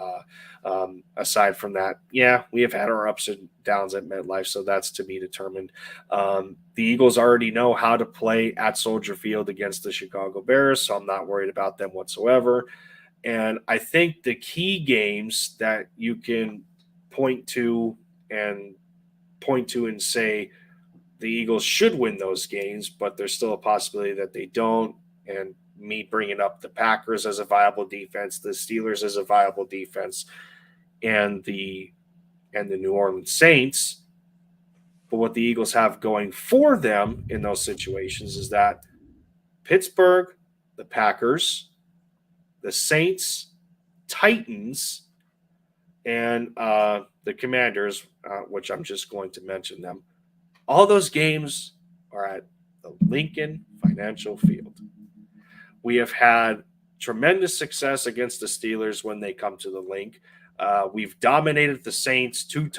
aside from that, we have had our ups and downs at MetLife, so that's to be determined. The Eagles already know how to play at Soldier Field against the Chicago Bears, so I'm not worried about them whatsoever. And I think the key games that you can point to and say the Eagles should win those games, but there's still a possibility that they don't. And me bringing up the Packers as a viable defense, the Steelers as a viable defense, and the New Orleans Saints. But what the Eagles have going for them in those situations is that Pittsburgh, the Packers, the Saints, Titans, and the Commanders, which I'm just going to mention them. All those games are at the Lincoln Financial Field. We have had tremendous success against the Steelers when they come to the Linc. We've dominated the Saints two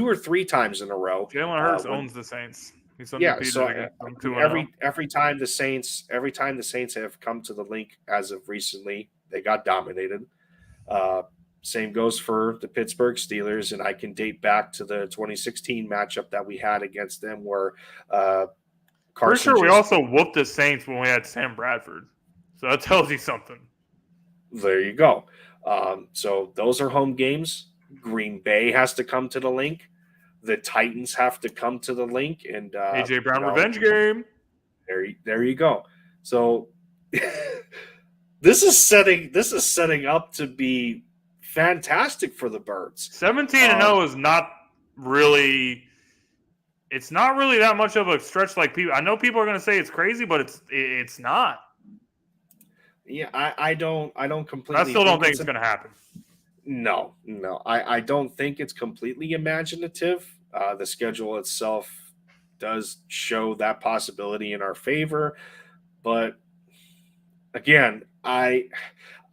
or three times in a row. Jalen Hurts owns the Saints. He's every time the Saints have come to the Linc as of recently, they got dominated. Same goes for the Pittsburgh Steelers, and I can date back to the 2016 matchup that we had against them where Pretty sure we also whooped the Saints when we had Sam Bradford. So that tells you something. There you go. So those are home games. Green Bay has to come to the Linc. The Titans have to come to the Linc. And A.J. Brown revenge game. There you go. So this is setting up to be fantastic for the Birds. 17-0 is not really. It's not really that much of a stretch. Like people, I know people are going to say it's crazy, but it's not. Yeah, I don't completely. I still don't think it's going to happen. No, I don't think it's completely imaginative. The schedule itself does show that possibility in our favor, but again, I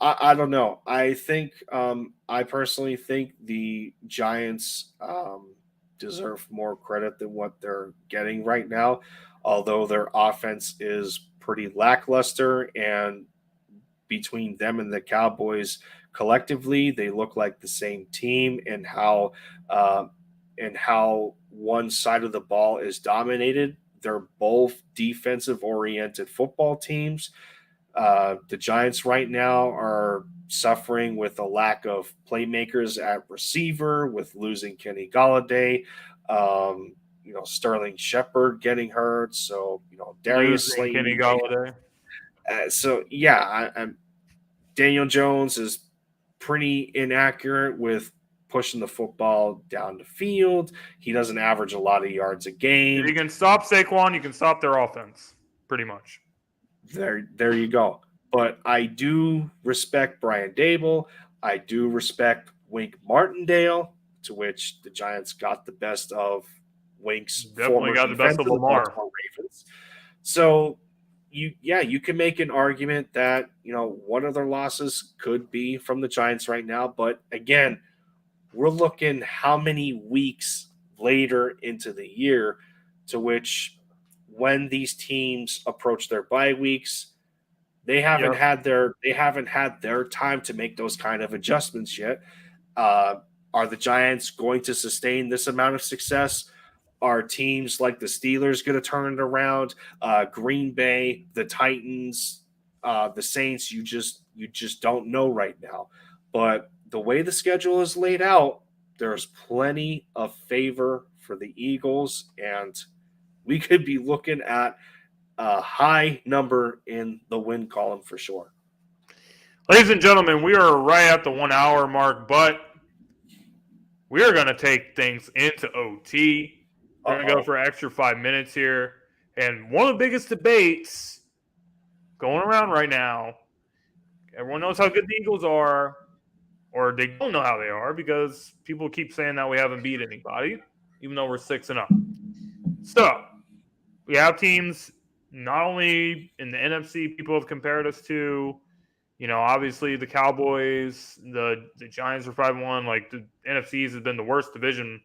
don't know. I think I personally think the Giants deserve more credit than what they're getting right now, although their offense is pretty lackluster, and between them and the Cowboys collectively, they look like the same team, and how one side of the ball is dominated. They're both defensive-oriented football teams. The Giants right now are suffering with a lack of playmakers at receiver, with losing Kenny Golladay, Sterling Shepard getting hurt. So, Darius Slayton. Kenny Golladay. I'm Daniel Jones is pretty inaccurate with pushing the football down the field. He doesn't average a lot of yards a game. If you can stop Saquon, you can stop their offense, pretty much. There you go. But I do respect Brian Dable. I do respect Wink Martindale, to which the Giants got the best of Wink's definitely got the best of Lamar. Ravens. So you can make an argument that one of their losses could be from the Giants right now. But again, we're looking how many weeks later into the year, to which when these teams approach their bye weeks, they haven't had their time to make those kind of adjustments yet. Are the Giants going to sustain this amount of success? Are teams like the Steelers going to turn it around? Green Bay, the Titans, the Saints, you just don't know right now. But the way the schedule is laid out, there's plenty of favor for the Eagles, and we could be looking at a high number in the win column for sure. Ladies and gentlemen, we are right at the 1 hour mark, but we are going to take things into OT. We're going to go for an extra 5 minutes here. And one of the biggest debates going around right now, everyone knows how good the Eagles are, or they don't know how they are because people keep saying that we haven't beat anybody, even though we're 6-0. So, we have teams not only in the NFC people have compared us to, obviously the Cowboys, the Giants are 5-1. Like, the NFCs has been the worst division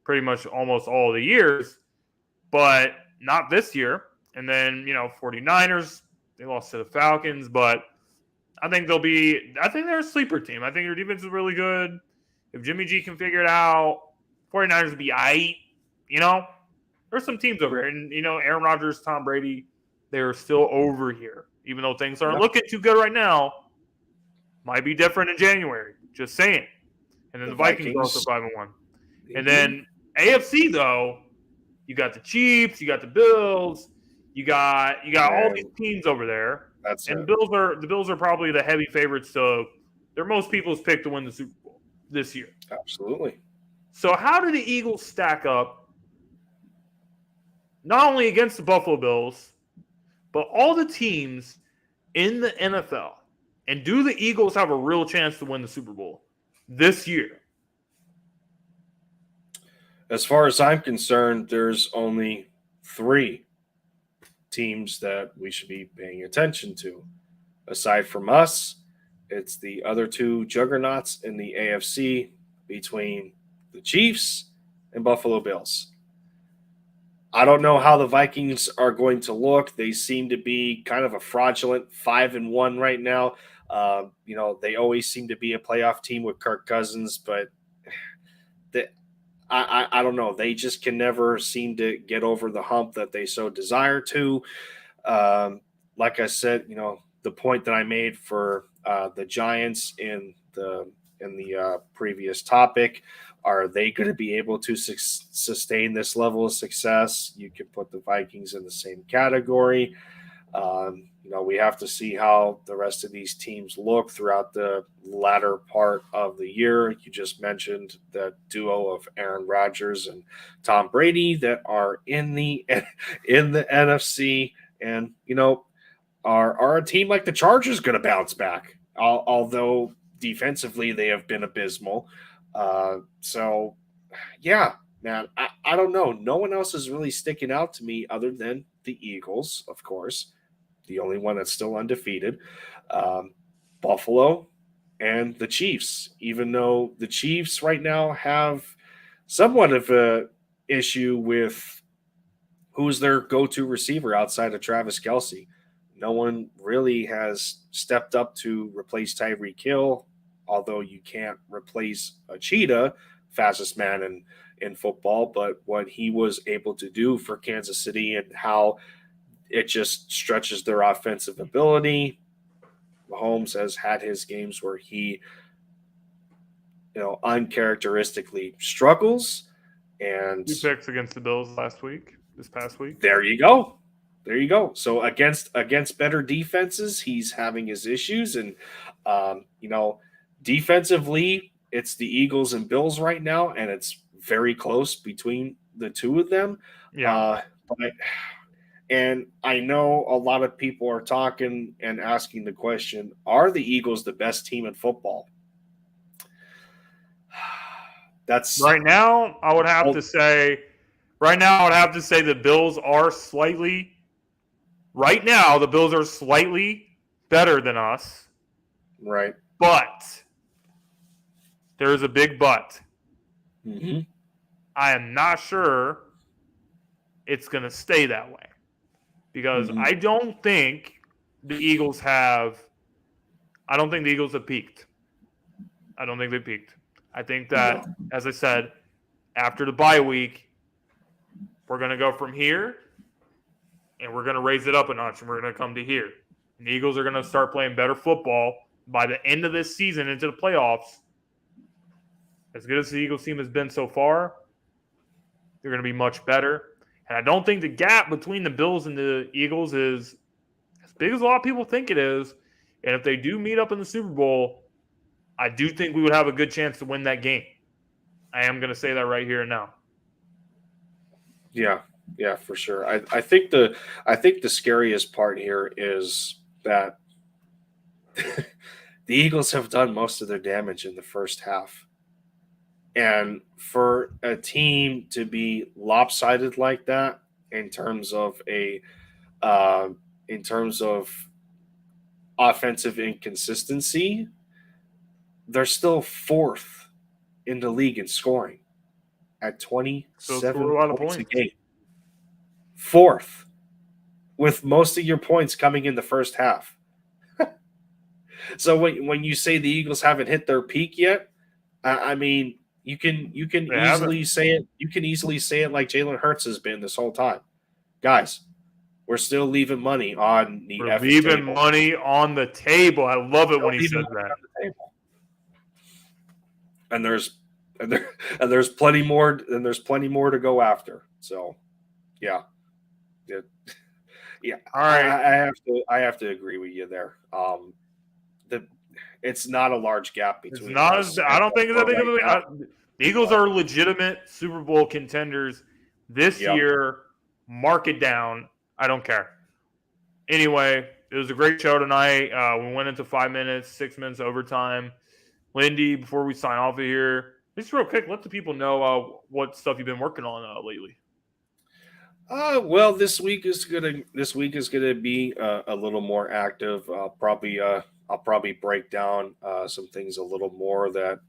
pretty much almost all of the years, but not this year. And then, 49ers, they lost to the Falcons, but I think they're a sleeper team. I think their defense is really good. If Jimmy G can figure it out, 49ers will be aight. There's some teams over here. And, Aaron Rodgers, Tom Brady, they're still over here. Even though things aren't looking too good right now, might be different in January. Just saying. And then the Vikings also 5-1. And then AFC, though, you got the Chiefs, you got the Bills, you got all these teams over there. The Bills are probably the heavy favorites. So they're most people's pick to win the Super Bowl this year. Absolutely. So how do the Eagles stack up not only against the Buffalo Bills, but all the teams in the NFL? And do the Eagles have a real chance to win the Super Bowl this year? As far as I'm concerned, there's only 3 teams that we should be paying attention to. Aside from us, it's the other 2 juggernauts in the AFC between the Chiefs and Buffalo Bills. I don't know how the Vikings are going to look. They seem to be kind of a fraudulent 5-1 right now. They always seem to be a playoff team with Kirk Cousins, but I don't know. They just can never seem to get over the hump that they so desire to. Like I said, the point that I made for the Giants in the previous topic, are they going to be able to sustain this level of success? You can put the Vikings in the same category. We have to see how the rest of these teams look throughout the latter part of the year. You just mentioned the duo of Aaron Rodgers and Tom Brady that are in the NFC, and are a team like the Chargers going to bounce back? Although defensively they have been abysmal. So, yeah, man, I don't know. No one else is really sticking out to me other than the Eagles, of course. The only one that's still undefeated, Buffalo, and the Chiefs, even though the Chiefs right now have somewhat of a issue with who's their go-to receiver outside of Travis Kelce. No one really has stepped up to replace Tyreek Hill, although you can't replace a cheetah, fastest man in football, but what he was able to do for Kansas City and how it just stretches their offensive ability. Mahomes has had his games where he, uncharacteristically struggles. And 2 picks against the Bills this past week. There you go. So against better defenses, he's having his issues. And, defensively, it's the Eagles and Bills right now, and it's very close between the 2 of them. Yeah. And I know a lot of people are talking and asking the question, are the Eagles the best team in football? That's right now, I would have to say the Bills are slightly better than us. Right. But there's a big but. Mm-hmm. I am not sure it's going to stay that way. Because I don't think the Eagles have peaked. I don't think they peaked. I think that, as I said, after the bye week, we're going to go from here, and we're going to raise it up a notch, and we're going to come to here. And the Eagles are going to start playing better football by the end of this season into the playoffs. As good as the Eagles team has been so far, they're going to be much better. And I don't think the gap between the Bills and the Eagles is as big as a lot of people think it is. And if they do meet up in the Super Bowl, I do think we would have a good chance to win that game. I am going to say that right here and now. Yeah, for sure. I think the scariest part here is that the Eagles have done most of their damage in the first half. And for a team to be lopsided like that in terms of offensive inconsistency, they're still fourth in the league in scoring at 27 points a game. Fourth, with most of your points coming in the first half. So when you say the Eagles haven't hit their peak yet, I mean, you can easily say it. You can easily say it like Jalen Hurts has been this whole time, guys. We're still leaving money on the. We're leaving money on the table. I love it when he says that. And there's plenty more. And there's plenty more to go after. So, yeah. Yeah. All right. I have to agree with you there. It's not a large gap between. It's not as. I don't think it's that big of a. The Eagles are legitimate Super Bowl contenders this year. Mark it down. I don't care. Anyway, it was a great show tonight. We went into 5 minutes, 6 minutes overtime. Lindy, before we sign off of here, just real quick, let the people know what stuff you've been working on lately. Well, this week is gonna be a little more active. I'll probably break down some things a little more that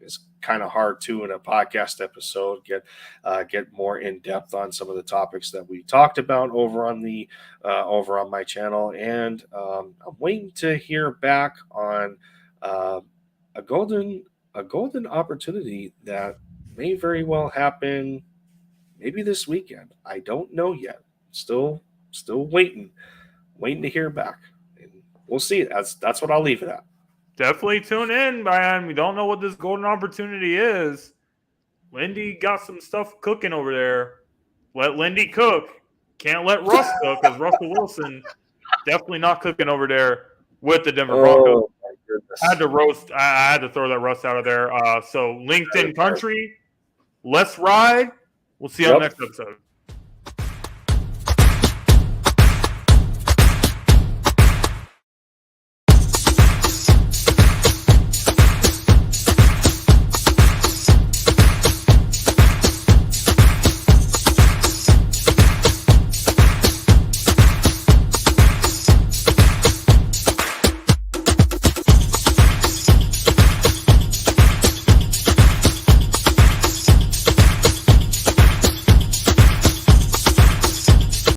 is kind of hard to in a podcast episode. Get more in depth on some of the topics that we talked about over on my channel, and I'm waiting to hear back on a golden opportunity that may very well happen. Maybe this weekend. I don't know yet. Still waiting to hear back. And we'll see. That's what I'll leave it at. Definitely tune in, man. We don't know what this golden opportunity is. Lindy got some stuff cooking over there. Let Lindy cook. Can't let Russ cook because Russell Wilson definitely not cooking over there with the Denver Broncos. My goodness. I had to throw that Russ out of there. So LinkedIn country, let's ride. We'll see you on the next episode.